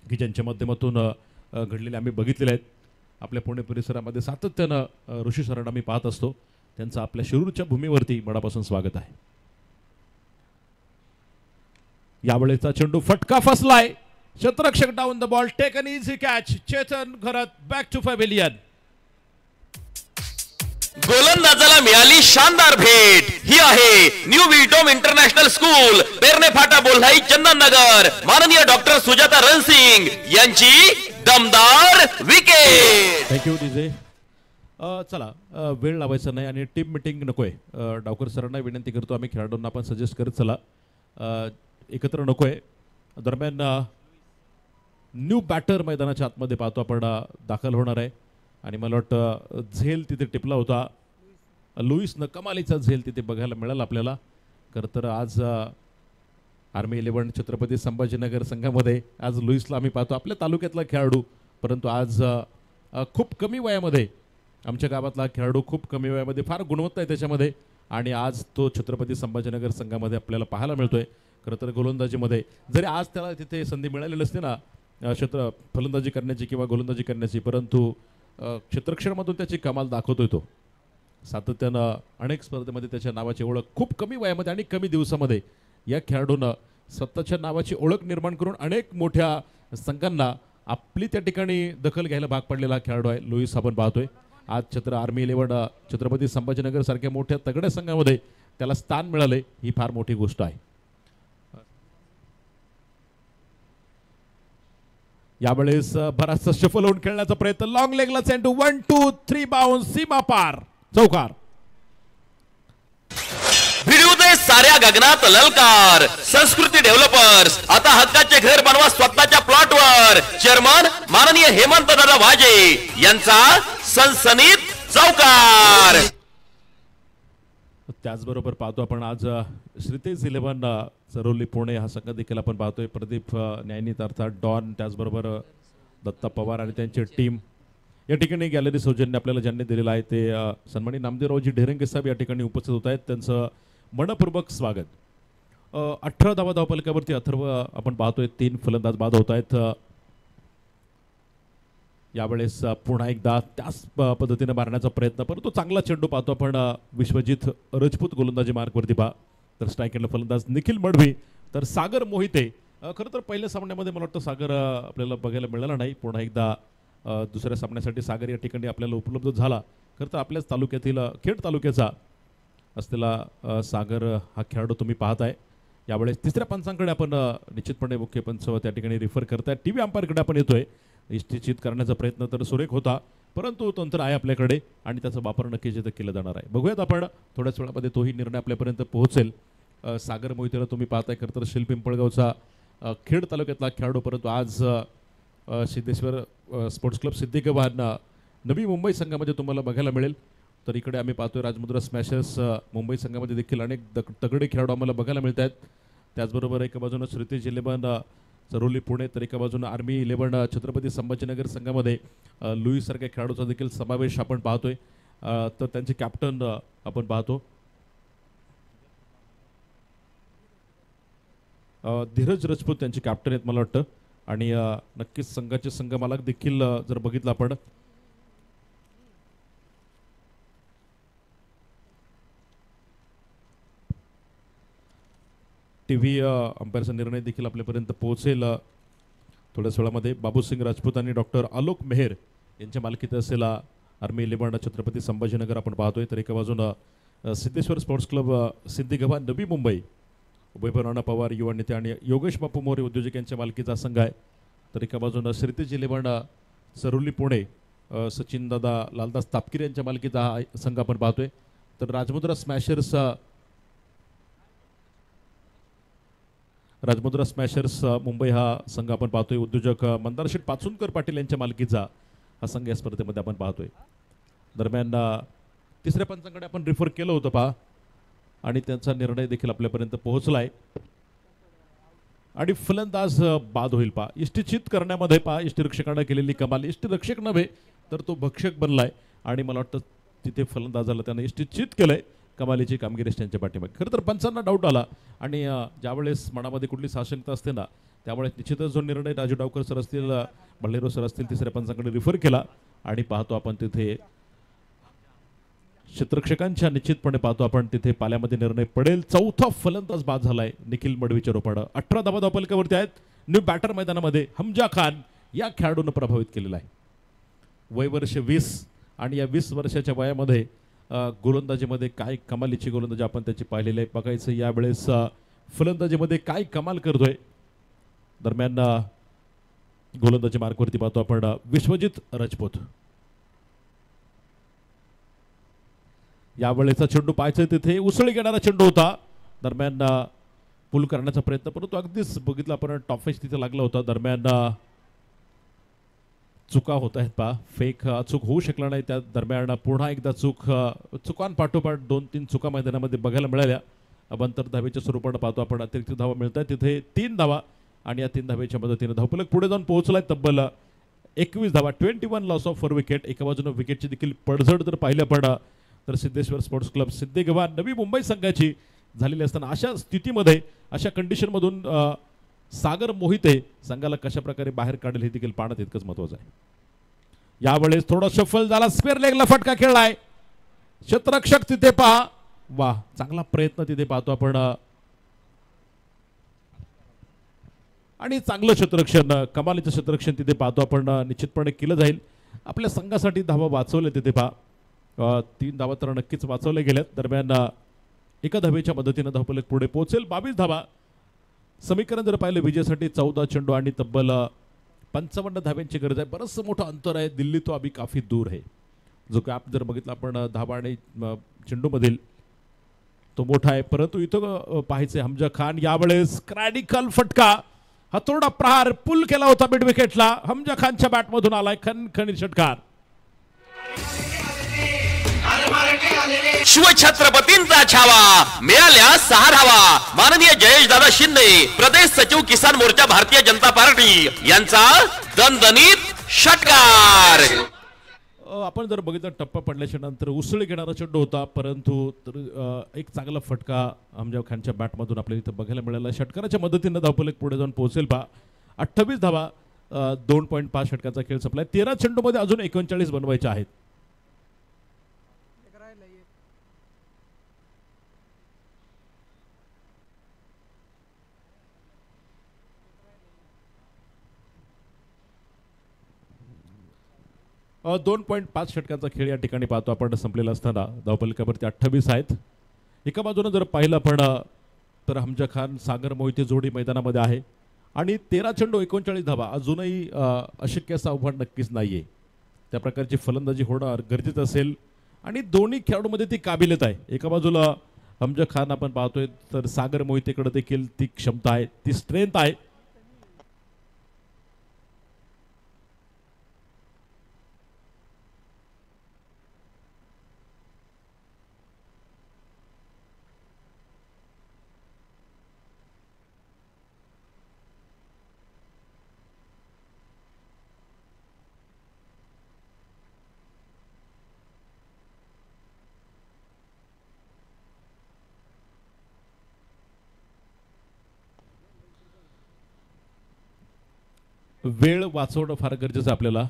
Speaker 2: की ज्यांच्या माध्यमातून घडलेले आम्ही बघितलेले आहेत. आपल्या पुणे परिसरामध्ये सातत्यानं ऋषी सरांना आम्ही पाहत असतो. त्यांचं आपल्या शिरूरच्या भूमीवरती मनापासून स्वागत आहे. यावेळेचा चेंडू फटका फसलाय. क्षेत्ररक्षक down the ball, take an easy catch. Chetan Gharat back to pavilion.
Speaker 3: गोलंदाजाला मिळाली शानदार भेट. ही आहे न्यू विटोम इंटरनॅशनल स्कूल, पेरणे फाटा, बोल्हाई, चंदननगर. माननीय डॉक्टर सुजाता रणसिंग यांची दमदार विकेट.
Speaker 2: Thank you DJ. चला वेळ लावायचा नाही आणि टीम मिटिंग नकोय. डावकर सरांना विनंती करतो, आम्ही खेळाडूंना पण सजेस्ट करत चला एकत्र नकोय. दरम्यान न्यू बॅटर मैदानाच्या आतमध्ये पाहतो आपण दाखल होणार आहे आणि मला वाटतं झेल तिथे टिपला होता. लुईसनं कमालीचा झेल तिथे बघायला मिळाला आपल्याला. खरं तर आज आर्मी 11 छत्रपती संभाजीनगर संघामध्ये आज लुईसला आम्ही पाहतो, आपल्या तालुक्यातला खेळाडू, परंतु आज खूप कमी वयामध्ये आमच्या गावातला खेळाडू, खूप कमी वयामध्ये फार गुणवत्ता आहे त्याच्यामध्ये आणि आज तो छत्रपती संभाजीनगर संघामध्ये आपल्याला पाहायला मिळतोय. खरं तर गोलंदाजीमध्ये जरी आज त्याला तिथे संधी मिळालेली नसते ना फलंदाजी करण्याची किंवा गोलंदाजी करण्याची, परंतु क्षेत्ररक्षणामधून त्याची कमाल दाखवतोय. तो सातत्यानं अनेक स्पर्धेमध्ये त्याच्या नावाची ओळख खूप कमी वयामध्ये आणि कमी दिवसामध्ये या खेळाडूनं स्वतःच्या नावाची ओळख निर्माण करून अनेक मोठ्या संघांना आपली त्या ठिकाणी दखल घ्यायला भाग पडलेला खेळाडू आहे लुईस. आपण पाहतोय आज आर्मी 11 छत्रपती संभाजीनगर सारख्या मोठ्या तगड्या संघामध्ये त्याला स्थान मिळाले, ही फार मोठी गोष्ट आहे. यावेळेस बराचसा शफल होऊन खेळण्याचा प्रयत्न, लॉंग लेगला चेंडू, 1 2 3 बाउन्स, सीमा पार, चौकार.
Speaker 3: भिडू दे साऱ्या गगनात ललकार. संस्कृती डेव्हलपर्स, आता हक्काचे घर बनवा स्वतःच्या प्लॉटवर. चेअरमन माननीय हेमंत दादा वाजे यांचा सनसनीत चौकार.
Speaker 2: त्याचबरोबर पाहतो आपण आज श्रीतेज 11 चरोली पुणे हा संघ देखील आपण पाहतोय. प्रदीप न्यायनीत अर्थात डॉन, त्याचबरोबर दत्ता पवार आणि त्यांची टीम या ठिकाणी गॅलरी सौजन्य आपल्याला ज्यांनी दिलेलं आहे ते सन्माननीय नामदेवरावजी ढेरंगे साहेब या ठिकाणी उपस्थित होत आहेत. त्यांचं मनपूर्वक स्वागत. 18 धावा धावपलकावरती अथर्व आपण पाहतोय, 3 फलंदाज बाद होत आहेत. यावेळेस पुन्हा एकदा त्याच पद्धतीने मारण्याचा प्रयत्न, परंतु चांगला चेंडू पाहतो आपण विश्वजित राजपूत गोलंदाजी मार्कवरती पहा. तर स्ट्राईक एंडला फलंदाज निखिल मडवी, तर सागर मोहिते. खरं तर पहिल्या सामन्यामध्ये मला वाटतं सागर आपल्याला बघायला मिळाला नाही. पुन्हा एकदा दुसऱ्या सामन्यासाठी सागर या ठिकाणी आपल्याला उपलब्ध झाला. खरं तर आपल्याच तालुक्यातील खेड तालुक्याचा असलेला सागर हा खेळाडू तुम्ही पाहताय. यावेळेस तिसऱ्या पंचांकडे आपण निश्चितपणे मुख्य पंच त्या ठिकाणी रिफर करताय. टीव्ही अंपायरकडे आपण येतोय. निश्चित करण्याचा प्रयत्न तर सुरेख होता, परंतु तंत्र आहे आपल्याकडे आणि त्याचा वापर नक्कीच इथं केला जाणार आहे. बघूयात आपण थोड्याच वेळामध्ये तोही निर्णय आपल्यापर्यंत पोहोचेल. सागर मोहितेला तुम्ही पाहताय. खरं तर शिल्प पिंपळगावचा खेड तालुक्यातला खेळाडू, परंतु आज सिद्धेश्वर स्पोर्ट्स क्लब सिद्धिगव्हाण नवी मुंबई संघामध्ये तुम्हाला बघायला मिळेल. तर इकडे आम्ही पाहतोय राजमुद्रा स्मॅशर्स मुंबई संघामध्ये देखील अनेक तगडे खेळाडू आम्हाला बघायला मिळत आहेत. त्याचबरोबर एका बाजूनं श्रीतेज 11 चरोली पुणे, तर एका बाजूनं आर्मी 11 छत्रपती संभाजीनगर संघामध्ये लुईस सारख्या खेळाडूचा देखील समावेश आपण पाहतोय. तर त्यांचे कॅप्टन आपण पाहतो धीरज राजपूत, त्यांचे कॅप्टन आहेत मला वाटतं. आणि नक्कीच संघाचे संघमालक देखील जर बघितलं आपण टीव्ही अंपायरचा निर्णय देखील आपल्यापर्यंत पोहोचेल थोड्याच वेळामध्ये. बाबूसिंग राजपूत आणि डॉक्टर आलोक मेहर यांच्या मालकीत असलेला आर्मी 11 छत्रपती संभाजीनगर आपण पाहतोय. तर एका बाजूनं सिद्धेश्वर स्पोर्ट्स क्लब सिद्धिगव्हाण नवी मुंबई, उभयभाऊ नाना पवार युवा नेते आणि योगेश बापू मोरे उद्योजक यांच्या मालकीचा संघ आहे. तर एका बाजूनं श्रीतेज 11 चरोली पुणे, सचिन दादा लालदास तापकीर यांच्या मालकीचा हा संघ आपण पाहतोय. तर राजमुद्रा स्मॅशर्स मुंबई हा संघ आपण पाहतोय. उद्योजक मंदारशेठ पाचुनकर पाटील यांच्या मालकीचा हा संघ या स्पर्धेमध्ये आपण पाहतोय. दरम्यान तिसऱ्या पंचांकडे आपण रिफर केलं होतं पहा आणि त्यांचा निर्णय देखील आपल्यापर्यंत पोहोचला आहे. आणि फलंदाज बाद होईल पहा. इष्टिचित करण्यामध्ये पहा इष्टिरक्षकानं केलेली कमाल. इष्टिरक्षक नव्हे तर तो भक्षक बनलाय आणि मला वाटतं तिथे फलंदाजाला त्यानं इष्टिचित केलंय. कमालीची कामगिरी त्यांच्या पाठीमागे. खरं तर पंचांना डाऊट आला आणि ज्यावेळेस मनामध्ये कुठली साशंकता असते ना त्यामुळे निश्चितच जो निर्णय राजू डावकर सर असतील, बल्लेरो सर असतील, तिसऱ्या पंचांकडे रिफर केला आणि पाहतो आपण तिथे क्षेत्ररक्षकांच्या निश्चितपणे पाहतो आपण तिथे पाल्यामध्ये निर्णय पडेल. चौथा फलंदाज बाद झालाय निखिल मडवीच्या रोपानं. 18 धावा धावपलकावरती आहेत. न्यू बॅटर मैदानामध्ये हमजा खान या खेळाडूनं प्रभावित केलेला आहे. वय वर्ष 20 आणि या 20 वर्षाच्या वयामध्ये गोलंदाजीमध्ये काय कमालीची गोलंदाजी आपण त्याची पाहिलेली आहे. बघायचं यावेळेस फलंदाजीमध्ये काय कमाल करतोय. दरम्यान गोलंदाजी मार्कवरती पाहतो आपण विश्वजित राजपूत. यावेळेचा चेंडू पाहायचा तिथे उसळी घेणारा चेंडू होता. दरम्यान पुल करण्याचा प्रयत्न परंतु अगदीच बघितलं आपण टॉफेज तिथे लागला होता. दरम्यान चुका होत आहेत पहा. फेक चूक होऊ शकला नाही. त्या दरम्यान पुन्हा एकदा चुकांपाठोपाठ 2-3 चुका मैदानामध्ये बघायला मिळाल्या. अबांतर धावेच्या स्वरूपानं पाहतो आपण अतिरिक्त धावा मिळत आहेत तिथे 3 धावा आणि या 3 धावेच्या मदतीने धावफलक पुढे जाऊन पोहोचलाय तब्बल 21 धावा. 21 लॉस ऑफ 4 विकेट. एका बाजूने विकेटची देखील पडझड जर पाहिलं पण तर सिद्धेश्वर स्पोर्ट्स क्लब सिद्धेगव्हा नवी मुंबई संघाची झालेली असताना अशा स्थितीमध्ये अशा कंडिशनमधून सागर मोहिते संघाला कशा प्रकारे बाहेर काढेल हे देखील पाहणं तितकंच महत्त्वाचं आहे. यावेळेस थोडा शफल झाला. स्क्वेअर लेगला फटका खेळलाय. क्षेत्ररक्षक तिथे पहा. वा चांगला प्रयत्न तिथे पाहतो आपण आणि चांगलं क्षेत्ररक्षण कमालीचं क्षेत्ररक्षण तिथे पाहतो आपण निश्चितपणे केलं जाईल. आपल्या संघासाठी धावा वाचवले तिथे पहा. 3 धावा तर नक्कीच वाचवल्या गेल्यात. दरम्यान एका धावेच्या मदतीनं धावफलक पुढे पोहोचेल. 22 धावा. समीकरण जर पाहिलं विजयासाठी 14 चेंडू आणि तब्बल 55 धाव्यांची गरज आहे. बरंचसं मोठं अंतर आहे. दिल्ली तो अभी काफी दूर आहे. जो गॅप जर बघितला आपण धावा आणि चेंडूमधील तो मोठा आहे. परंतु इथं पाहायचंय हमजा खान. यावेळेस क्रॅडिकल फटका हातोडा प्रहार पुल केला होता मिड विकेटला. हमजा खानच्या बॅटमधून आलाय खणखणीत षटकार.
Speaker 3: शिवछत्रपतींचा छावा मिळाल्या 6 धावा. माननीय जयेश दादा शिंदे प्रदेश सचिव किसान मोर्चा भारतीय जनता पार्टी यांचा दणदणीत षटकार.
Speaker 2: आपण जर बघितलं टप्पा पडल्याच्या नंतर उसळी घेणारा चेंडू होता परंतु एक चांगला फटका हमजा खानच्या बॅटमधून आपल्याला इथं बघायला मिळाला. षटकाराच्या मदतीनं धावफलक पुढे जाऊन पोहोचेल पहा. 28 धावा. 2.5 षटकाचा खेळ संपलाय. 13 चेंडूमध्ये अजून 39 बनवायचे आहेत. अ 2.5 षटकांचा खेळ या ठिकाणी पाहतो आपण संपलेला असताना धावफलकावरती 28 आहेत. एका बाजूने जर पाहिलं आपण तर हमजा खान सागर मोहिते जोडी मैदानामध्ये आहे आणि 13 चेंडू 39 धावा. अजूनही अशक्य असं आव्हान नक्कीच नाहीये. त्या प्रकारची फलंदाजी होणं गरजेचं असेल आणि दोन्ही खेळाडूमध्ये ती काबिलियत आहे. एका बाजूला हमजा खान आपण पाहतोय तर सागर मोहितेकडे देखील ती क्षमता आहे, ती स्ट्रेंथ आहे. वेळ वाचवणं फार गरजेचं आपल्याला.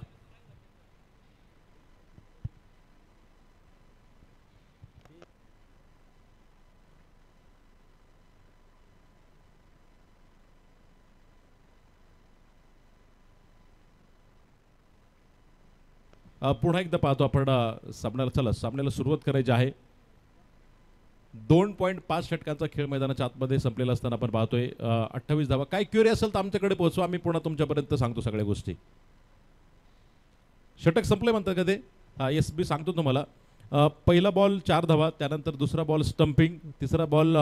Speaker 2: पुन्हा एकदा पाहतो आपण सामन्याला सुरुवात करायची आहे. 2.5 षटकांचा खेळ मैदानाच्या आतमध्ये संपलेला असताना आपण पाहतोय 28 धावा. काय क्युरी असेल तर आमच्याकडे पोहोचवा, आम्ही पुन्हा तुमच्यापर्यंत सांगतो सगळ्या गोष्टी. षटक संपले म्हणतात का ते? येस मी सांगतो तुम्हाला. पहिला बॉल 4 धावा, त्यानंतर दुसरा बॉल स्टंपिंग, तिसरा बॉल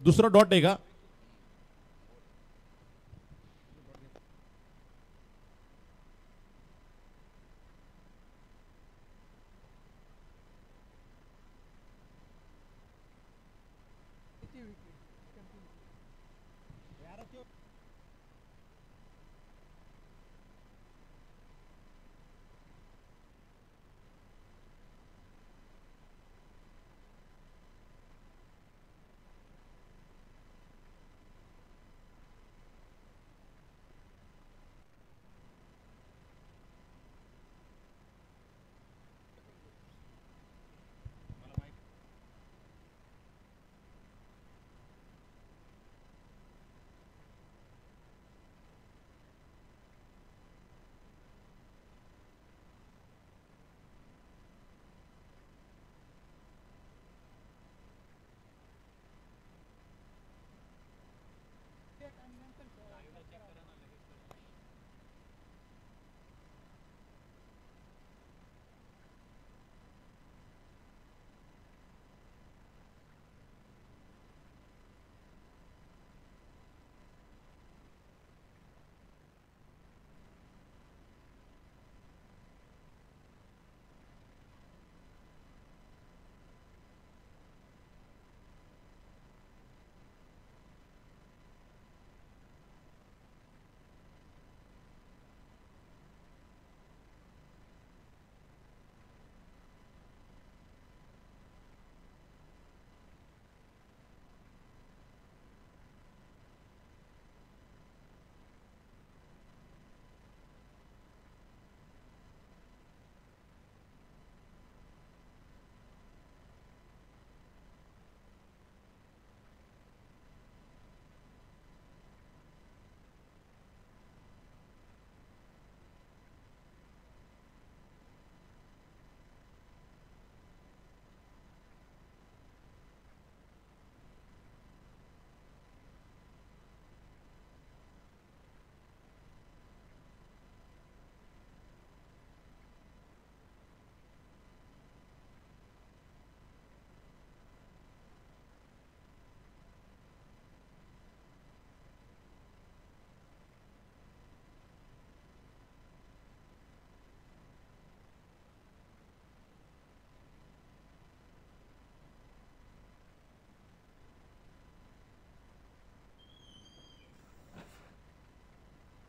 Speaker 2: दुसरा डॉट आहे का?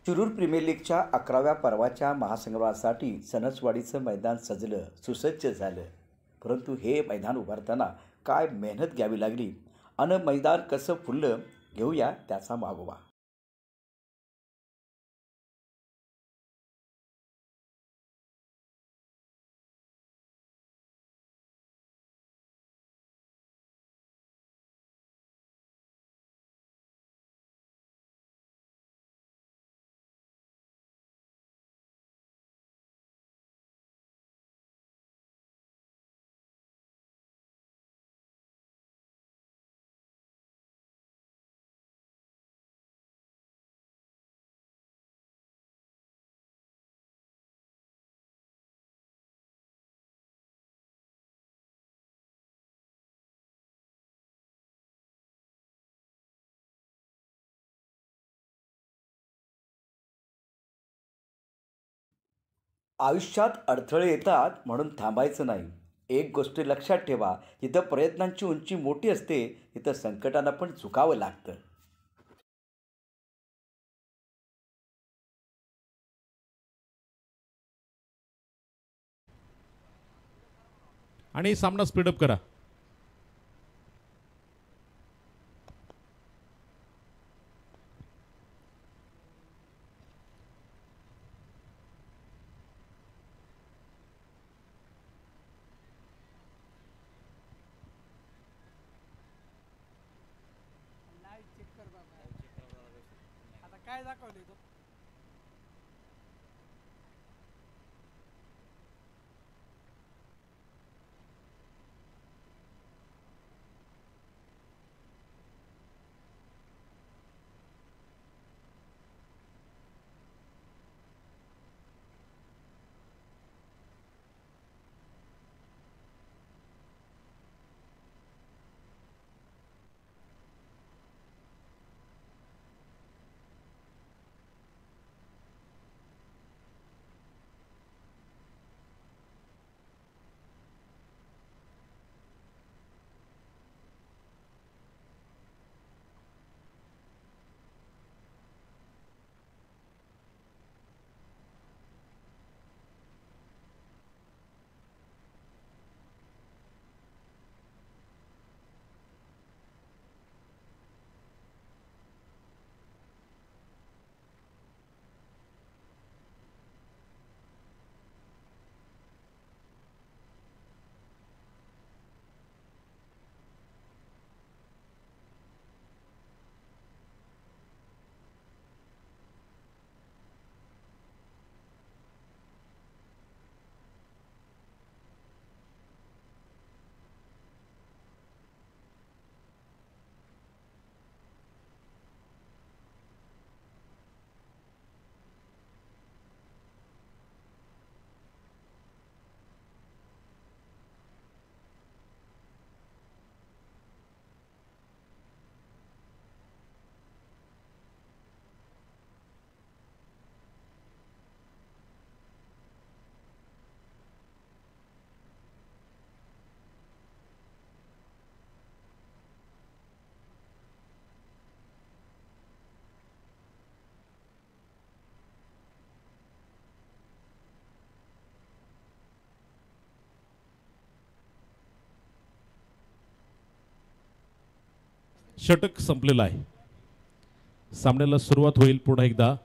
Speaker 8: शिरूर प्रीमियर लीगच्या 11व्या पर्वाच्या महासंग्रामासाठी सणसवाडीचं मैदान सजलं, सुसज्ज झालं. परंतु हे मैदान उभारताना काय मेहनत घ्यावी लागली आणि मैदान कसं फुललं, घेऊया त्याचा मागोवा. आयुष्यात अडथळे येतात म्हणून थांबायचं नाही. एक गोष्ट लक्षात ठेवा, जिथं प्रयत्नांची उंची मोठी असते तिथं संकटांना पण झुकावं लागतं.
Speaker 2: आणि सामना स्पीडअप करा.
Speaker 9: काय दाखवले तो
Speaker 2: षटक संपलेला आहे. सामन्याला सुरुवात होईल पुन्हा एकदा.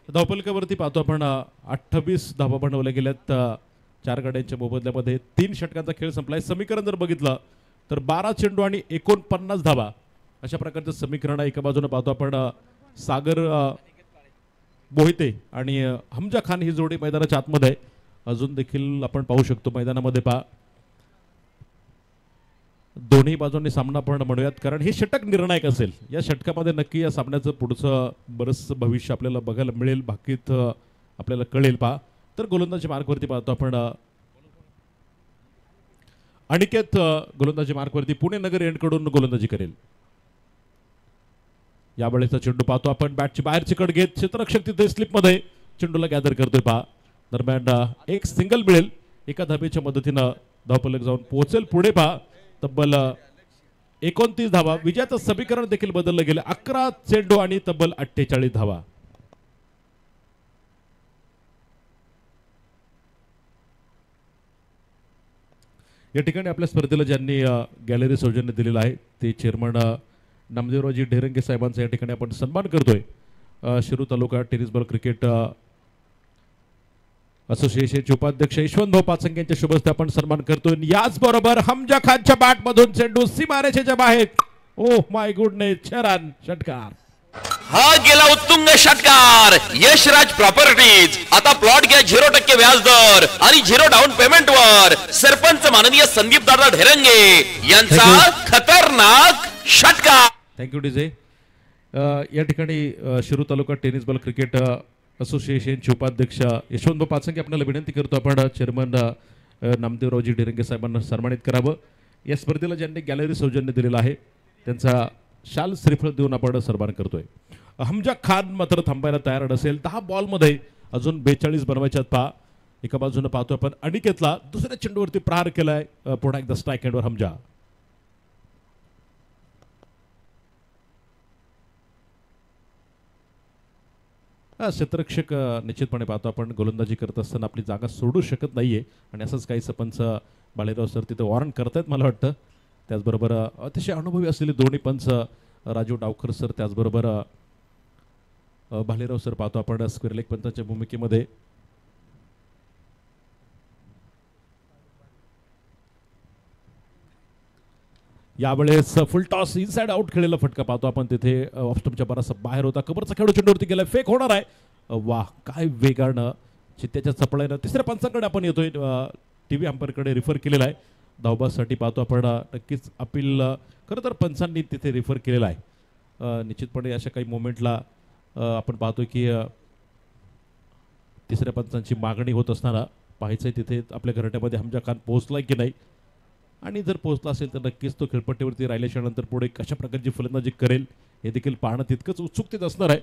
Speaker 2: धावफलकावरती पाहतो आपण 28 धावा बनवल्या गेल्यात 4 गाड्यांच्या मोबदल्यामध्ये. 3 षटकांचा खेळ संपलाय. समीकरण जर बघितलं तर 12 चेंडू आणि 49 धावा अशा प्रकारचं समीकरण आहे. एका बाजूने पाहतो आपण सागर मोहिते आणि हमजा खान ही जोडी मैदानाच्या आतमध्ये आहे. अजून देखील आपण पाहू शकतो मैदानामध्ये पहा दोन्ही बाजूंनी सामना आपण म्हणूयात, कारण हे षटक निर्णायक असेल. या षटकामध्ये नक्की या सामन्याचं पुढचं बरंचसं भविष्य आपल्याला बघायला मिळेल, बाकीत आपल्याला कळेल. पहा तर गोलंदाजी मार्कवरती पाहतो आपण अनिकेत गोलंदाजी मार्कवरती पुणे नगर एंडकडून गोलंदाजी करेल. यावेळेचा चेंडू पाहतो आपण बॅटची बाहेरची कड घेत क्षेत्ररक्षक तिथे स्लिपमध्ये चेंडूला गॅदर करतोय. पहा दरम्यान एक सिंगल मिळेल, एका धाबेच्या मदतीनं धावफलक जाऊन पोहोचेल पुढे. पहा तब्बल 29 धावा. विजयाचं समीकरण देखील बदललं गेलं, 11 चेंडू आणि तब्बल 48 धावा. या ठिकाणी आपल्या स्पर्धेला ज्यांनी गॅलरी सौजन्य दिलेलं आहे ते चेअरमन नामदेवरावजी ढेरंगे साहेबांचा या ठिकाणी आपण सन्मान करतोय. शिरूर तालुका टेनिस बॉल क्रिकेट असोसिएशनचे उपाध्यक्ष यशवंतभाऊ पाचंगे यांच्या शुभ हस्ते आपण सन्मान करतोय. याचबरोबर हमजा खानच्या बॅटमधून चेंडू सीमारेषेच्या बाहेर. ओह माय गुडनेस, छरान षटकार.
Speaker 3: हा गेला उत्तुंग षटकार. यशराज प्रॉपर्टीज आता प्लॉट घ्या 0% व्याजदर आणि 0 डाऊन पेमेंट वर. सरपंच माननीय संदीप दादा ढेरंगे यांचा खतरनाक षटकार.
Speaker 2: Thank you DJ. या ठिकाणी शिरूर तालुका टेनिस बॉल क्रिकेट असोसिएशनचे उपाध्यक्ष यशवंतभाऊ पाचंगे आपल्याला विनंती करतो आपण चेअरमन नामदेवरावजी ढेरंगे साहेबांना सन्मानित करावं. या स्पर्धेला ज्यांनी गॅलरी सौजन्य दिलेलं आहे त्यांचा शाल श्रीफळ देऊन आपण सन्मान करतोय. हमजा खान मात्र थांबायला तयार नसेल. 10 बॉलमध्ये अजून 42 बनवायच्यात. पहा एका बाजूने पाहतो आपण अनिकेतला दुसऱ्या चेंडूवरती प्रहार केलाय. पुन्हा एकदा स्ट्राईक हँडवर हमजा. क्षेत्ररक्षक निश्चितपणे पाहतो आपण गोलंदाजी करत असताना आपली जागा सोडू शकत नाहीये आणि असंच काही पंच बालेराव सर तिथे वॉर्न करतायत मला वाटतं. त्याचबरोबर अतिशय अनुभवी असलेले दोन्ही पंच राजू डावकर सर त्याचबरोबर भालेराव सर पाहतो आपण स्क्वेअर लेग पंचांच्या भूमिकेमध्ये. यावेळेस फुल टॉस इनसाइड आउट खेळलेला फटका पाहतो आपण तिथे ऑफ स्टंपच्या बराचसा बाहेर होता. कबरचा खेळू चेंडूवरती गेला, फेक होणार आहे. वाह काय वेगानं चित्त्याच्या चपळाईनं तिसऱ्या पंचांकडे आपण येतोय. टीव्ही अंपायरकडे रिफर केलेला आहे. धावबासाठी पाहतो आपण नक्कीच अपील खरं तर पंचांनी तिथे रिफर केलेला आहे. निश्चितपणे अशा काही मोमेंटला आपण पाहतो की तिसऱ्या पंचांची मागणी होत असताना पाहायचं आहे तिथे आपल्या घरट्यामध्ये हमजा खान पोहोचलाय की नाही, आणि जर पोहोचला असेल तर नक्कीच तो खेळपट्टीवरती राहिल्याच्या नंतर पुढे कशा प्रकारची फलंदाजी करेल हे देखील पाहणं तितकंच उत्सुकतेत असणार आहे.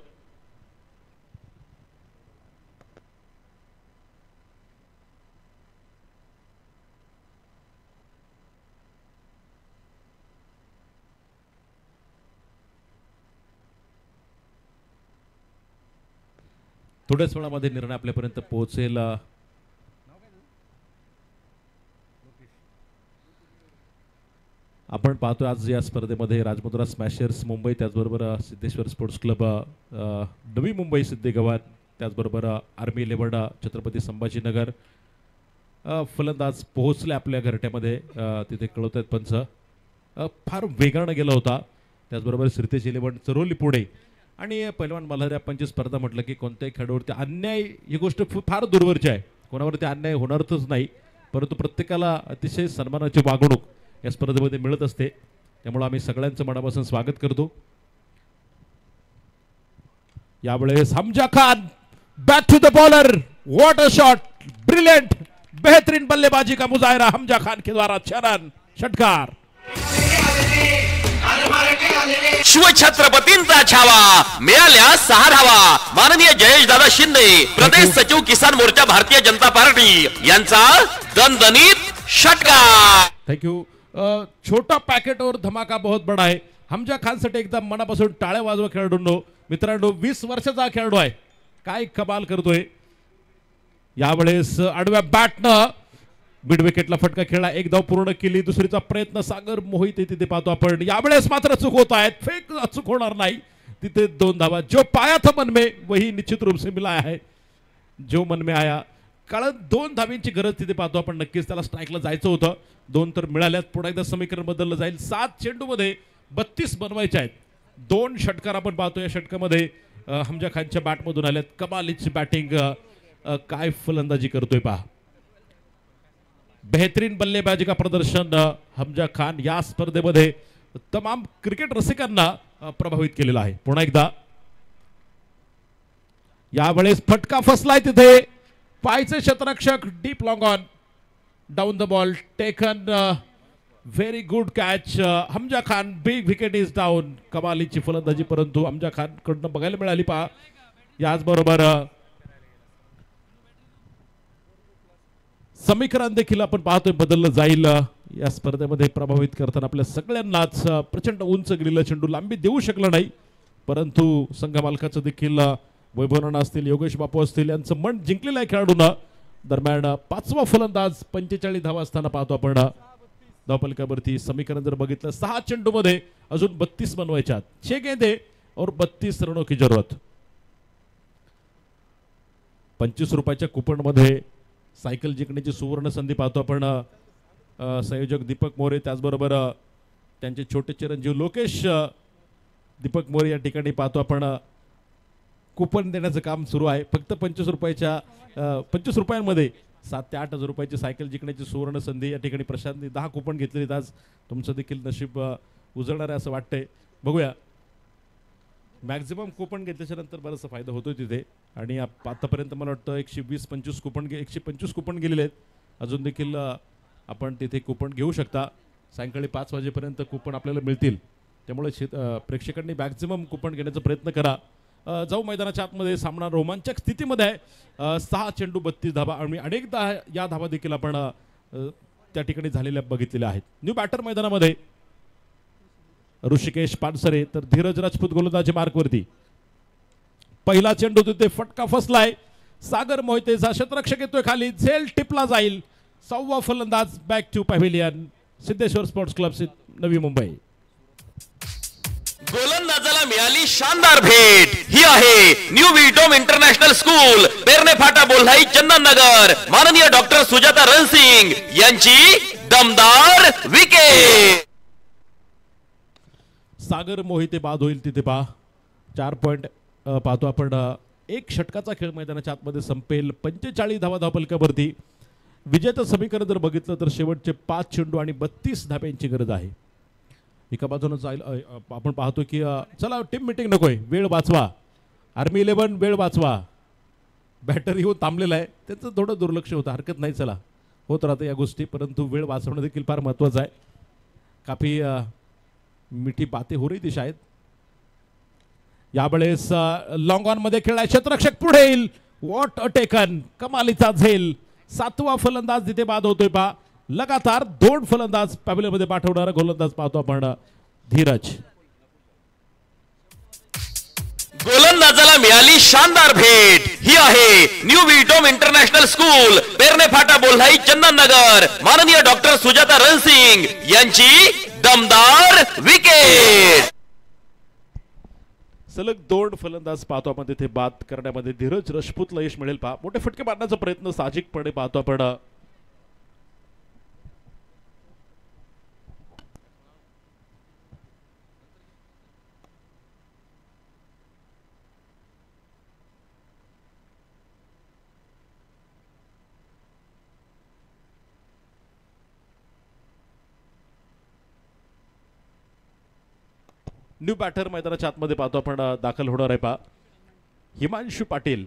Speaker 2: थोड्याच वेळामध्ये निर्णय आपल्यापर्यंत पोहोचेल. आपण पाहतो आज या स्पर्धेमध्ये राजमुद्रा स्मॅशर्स मुंबई त्याचबरोबर सिद्धेश्वर स्पोर्ट्स क्लब नवी मुंबई सिद्धे गव्हाण त्याचबरोबर आर्मी 11 छत्रपती संभाजीनगर फलंदाज पोहोचले आपल्या घरट्यामध्ये. तिथे कळवत आहेत पंच. फार वेगानं गेला होता. त्याचबरोबर सिद्धेश 11 चरोली पुढे आणि पैलवान मल्हार पंच स्पर्धा म्हटलं की कोणत्याही खेळाडूवरती अन्याय ही गोष्ट फार दूरवरची आहे. कोणावरती अन्याय होणारच नाही, परंतु प्रत्येकाला अतिशय सन्मानाची वागणूक या स्पर्धेमध्ये मिळत असते. त्यामुळे आम्ही सगळ्यांचं मनापासून स्वागत करतो. यावेळेस Hamza Khan back to the bowler. What a shot, brilliant, बेहतरीन बल्लेबाजी का मुजाहिरा हमजा खान के द्वारा. छान षटकार.
Speaker 3: शिवछत्रपतींचा छावा मिळाल्या 6 धावा. माननीय जयेश दादा शिंदे प्रदेश सचिव किसान मोर्चा भारतीय जनता पार्टी यांचा दणदणीत षटकार.
Speaker 2: थँक्यू. छोटा पॅकेट और धमाका बहुत बडा आहे. हमजा खानसाठी एकदम मनापासून टाळ्या वाजवा खेळाडूंनो. मित्रांनो 20 वर्षाचा खेळाडू आहे, काय कमाल करतोय. यावेळेस आडव्या बॅटनं मिड विकेटला फटका खेळला, 1 धाव पूर्ण केली. दुसरीचा प्रयत्न सागर मोहित तिथे पाहतो आपण. यावेळेस मात्र चूक होत आहेत, फेक चूक होणार नाही. तिथे 2 धावा. जो पाया था मन में वही निश्चित रूप से मिला है. जो मन में आया, कारण 2 धावींची गरज तिथे पाहतो आपण. नक्कीच त्याला स्ट्राईकला जायचं होतं, 2 तर मिळाल्यात. पुन्हा एकदा समीकरण बदललं जाईल. 7 चेंडूमध्ये 32 बनवायचे आहेत. 2 षटकार आपण पाहतो. या षटकामध्ये हमजा खानच्या बॅटमधून आल्यात. कमालीची बॅटिंग, काय फलंदाजी करतोय पहा. बेहतरीन बल्लेबाजी का प्रदर्शन हमजा खान या स्पर्धेमध्ये तमाम क्रिकेट रसिकांना प्रभावित केलेला आहे. पुन्हा एकदा यावेळेस फटका फसलाय तिथे. पायचे क्षेत्ररक्षक deep long on down the ball taken. Very good catch. Hamza Khan big wicket is down. कमालीची फलंदाजी परंतु हमजा खान कडनं बघायला मिळाली. पहा याचबरोबर समीकरण देखील आपण पाहतोय बदललं जाईल या स्पर्धेमध्ये. प्रभावित करताना आपल्या सगळ्यांनाच प्रचंड उंच गेलेला चेंडू लांबी देऊ शकला नाही, परंतु संघ मालकाचं देखील वैभव राणा असतील, योगेश बापू असतील यांचं मन जिंकलेलं आहे खेळाडूंना. दरम्यान 5वा फलंदाज 45 धावा असताना पाहतो आपण धावफलकावरती. समीकरण जर बघितलं 6 चेंडूमध्ये अजून 32 बनवायच्या. 6 गेंदे और 32 रनों की जरूरत. 25 रुपयाच्या कुपन मध्ये सायकल जिंकण्याची सुवर्ण संधी पाहतो आपण. संयोजक दीपक मोरे त्याचबरोबर त्यांचे छोटे चिरंजीव लोकेश दीपक मोरे या ठिकाणी पाहतो आपण कुपन देण्याचं काम सुरू आहे. फक्त 25 रुपयांमध्ये 7 ते 8 हजार रुपयाची सायकल जिंकण्याची सुवर्ण संधी या ठिकाणी. प्रशांतने 10 कुपन घेतलेली. आज तुमचं देखील नशीब उजळणार आहे असं वाटतंय. बघूया. मॅक्झिमम कुपन घेतल्याच्या नंतर बराचसा फायदा होतोय तिथे. आणि आतापर्यंत मला वाटतं 125 कुपन गेलेले आहेत. अजून देखील आपण तिथे कुपन घेऊ शकता. सायंकाळी 5 वाजेपर्यंत कुपन आपल्याला मिळतील. त्यामुळे प्रेक्षकांनी मॅक्झिमम कुपन घेण्याचा प्रयत्न करा. जाऊ मैदानाच्या आतमध्ये. सामना रोमांचक स्थितीमध्ये आहे. 6 चेंडू 32 धावा आणि अनेकदा या धावा देखील आपण त्या ठिकाणी झालेल्या बघितलेल्या आहेत. न्यू बॅटर मैदानामध्ये ऋषिकेश पानसरे तर धीरज राजपूत गोलंदाजी मार्कवरती. पहिला चेंडू तिथे फटका फसलाय. सागर मोहितेचा क्षेत्ररक्षक येतोय खाली. झेल टिपला जाईल. 6वा फलंदाज back to pavilion. Siddheshwar sports club Navi Mumbai.
Speaker 3: गोलंदाजाला मिळाली शानदार भेट. ही आहे न्यू विटोम इंटरनॅशनल स्कूल, पेरणे फाटा, बोल्हाई, चंदननगर. माननीय डॉक्टर सुजाता रणसिंग यांची दमदार विकेट.
Speaker 2: सागर मोहिते बाद होईल तिथे. पहा 4 पॉइंट पाहतो आपण. 1 षटकाचा खेळ मैदानाच्या आतमध्ये संपेल. 45 धावा धावफलकावरती. विजेतं समीकरण जर बघितलं तर शेवटचे 5 चेंडू आणि 32 धाब्यांची गरज आहे. एका बाजूने जाईल. आपण पाहतो की चला टीम मीटिंग नकोय, वेळ वाचवा. आर्मी 11 वेळ वाचवा. बॅटर येऊन थांबलेला आहे. त्याचं थोडं दुर्लक्ष होतं. हरकत नाही, चला होत राहतं या गोष्टी, परंतु वेळ वाचवणं देखील फार महत्त्वाचं आहे. काफी मिठी बातें हो रही थी शायद. यावेळेस लॉंग ऑन मध्ये खेळलाय. क्षेत्ररक्षक पुढे येईल. What a taken. कमालीचा झेल. 7वा फलंदाज तिथे बाद होतोय. पहा लगातार 2 फलंदाज पॅव्हिलियनमध्ये पाठवणारा गोलंदाज पाहतो आपण धीरज.
Speaker 3: गोलंदाजाला मिळाली शानदार भेट. ही आहे न्यू विटोम इंटरनॅशनल स्कूल, पेरणे फाटा, बोल्हाई, चंदननगर. माननीय डॉक्टर सुजाता रणसिंग यांची दमदार विकेट.
Speaker 2: सलग 2 फलंदाज पाहतो आपण तिथे बाद करण्यामध्ये धीरज राजपूतला यश मिळेल. पहा मोठे फटके मारण्याचा प्रयत्न साहजिकपणे पाहतो आपण. न्यू बॅटर मैदानाच्या आतमध्ये पाहतो आपण दाखल होणार आहे. पहा हिमांशू पाटील.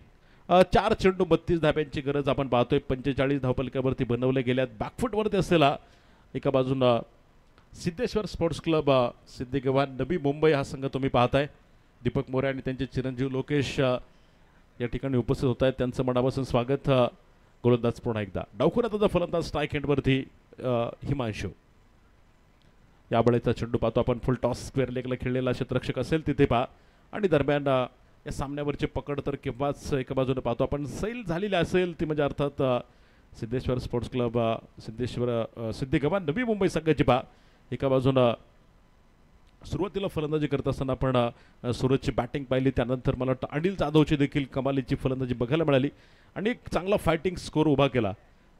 Speaker 2: 4 चेंडू 32 धाब्यांची गरज आपण पाहतोय. 45 धावफलकावरती बनवले गेल्यात. बॅकफुटवरती असलेला एका बाजूला सिद्धेश्वर स्पोर्ट्स क्लब सिद्धिगव्हाण नवी मुंबई हा संघ तुम्ही पाहताय. दीपक मोरे आणि त्यांचे चिरंजीव लोकेश या ठिकाणी उपस्थित होत आहेत. त्यांचं मनापासून स्वागत. गोलंदाज पुन्हा एकदा डावखुराचा फलंदाज स्ट्राईक हँडवरती हिमांशू. या बळेचा चेंडू पाहतो आपण. फुल टॉस स्क्वेअर लेगला खेळलेला क्षेत्ररक्षक असेल तिथे. पहा आणि दरम्यान या सामन्यावरची पकड तर केव्हाच एका बाजूने पाहतो आपण सैल झालेली असेल ती म्हणजे अर्थात सिद्धेश्वर स्पोर्ट्स क्लब सिद्धिगव्हाण नवी मुंबई संघाची. पहा एका बाजूनं सुरुवातीला फलंदाजी करत असताना आपण सूरजची बॅटिंग पाहिली. त्यानंतर मला वाटतं अनिल जाधवची देखील कमालीची फलंदाजी बघायला मिळाली आणि एक चांगला फायटिंग स्कोर उभा केला.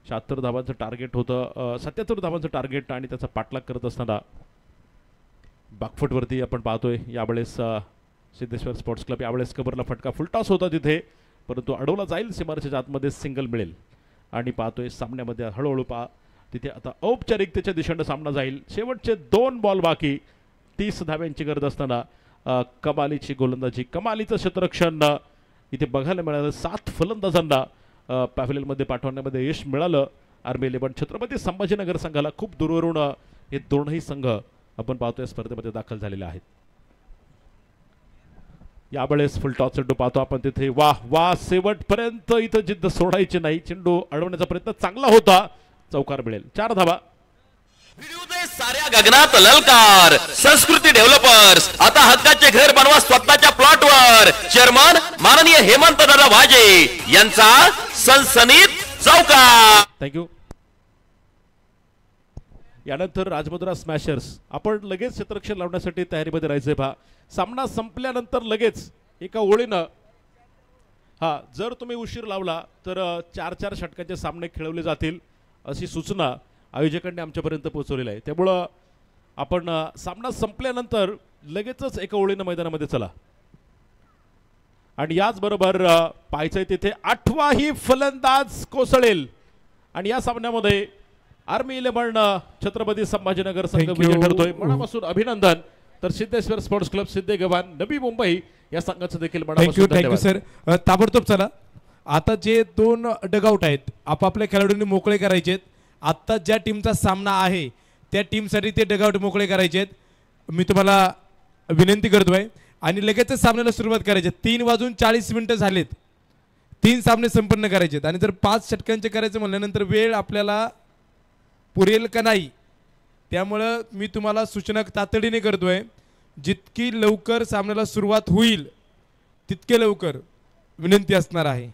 Speaker 2: 76 धावांचं टार्गेट होतं. 77 धावांचं टार्गेट आणि त्याचा पाठलाग करत असताना बॅकफुटवरती आपण पाहतोय. यावेळेस सिद्धेश्वर स्पोर्ट्स क्लब यावेळेस कबरला फटका. फुल टॉस होता तिथे परंतु अडवला जाईल. सीमारेषेच्या आतमध्ये सिंगल मिळेल आणि पाहतोय सामन्यामध्ये हळूहळू तिथे आता औपचारिकतेच्या दिशेने सामना जाईल. शेवटचे 2 बॉल बाकी, 30 धाव्यांची गरज असताना कमालीची गोलंदाजी, कमालीचं क्षेत्ररक्षण इथे बघायला मिळालं. 7 फलंदाजांना पॅव्हलियनमध्ये पाठवण्यामध्ये यश मिळालं. आर्मी 11 छत्रपती संभाजीनगर संघाला खूप दूरवरून हे दोनही संघ आपण पाहतोय स्पर्धेमध्ये दाखल झालेले आहेत. यावेळेस फुल टॉस चेंडू पाहतो आपण तिथे. वाह वाह, शेवटपर्यंत इथं जिद्द सोडायची नाही. चेंडू अडवण्याचा प्रयत्न चांगला होता, चौकार मिळेल. 4 धावा.
Speaker 3: भिडूदे साऱ्या गगनात ललकार. संस्कृती डेव्हलपर्स, आता हक्काचे घर बनवा स्वतःच्या प्लॉटवर. चेअरमन माननीय हेमंत दादा वाजे यांचा सनसनीत चौकार.
Speaker 2: थँक्यू. यानंतर राजमुद्रा स्मॅशर्स. आपण लगेच क्षेत्ररक्षण लावण्यासाठी तयारीमध्ये राहायचंय पहा. सामना संपल्यानंतर लगेच एका ओळीनं, जर तुम्ही उशीर लावला तर 4-4 षटकांचे सामने खेळवले जातील अशी सूचना आयोजकांनी आमच्यापर्यंत पोहोचवलेली आहे. त्यामुळं आपण सामना संपल्यानंतर लगेचच एका ओळीनं मैदानामध्ये चला. आणि याचबरोबर पाहायचंय तिथे 8वाही फलंदाज कोसळेल. आणि या सामन्यामध्ये आर्मी 11 छत्रपती संभाजीनगर संघ विजयी ठरतोय. मनापासून अभिनंदन. तर सिद्धेश्वर स्पोर्ट्स क्लब सिद्धेगव्हाण नवी मुंबई या संघाचं देखील मनापासून
Speaker 1: थँक्यू सर. ताबडतोब चला. आता जे 2 डगआउट आहेत आपापल्या खेळाडूंनी मोकळे करायचे आहेत. आत्ता ज्या टीमचा सामना आहे त्या टीमसाठी ते डगआउट मोकळे करायचे आहेत. मी तुम्हाला विनंती करतोय. आणि लगेचच सामन्याला सुरुवात करायची. 3:40 झालेत. 3 सामने संपन्न करायचे आहेत. आणि जर 5 षटकांचे करायचे म्हणल्यानंतर वेळ आपल्याला पुरेल का नाही, त्यामुळं मी तुम्हाला सूचना तातडीने करतोय. जितकी लवकर सामन्याला सुरुवात होईल तितके लवकर विनंती असणार आहे.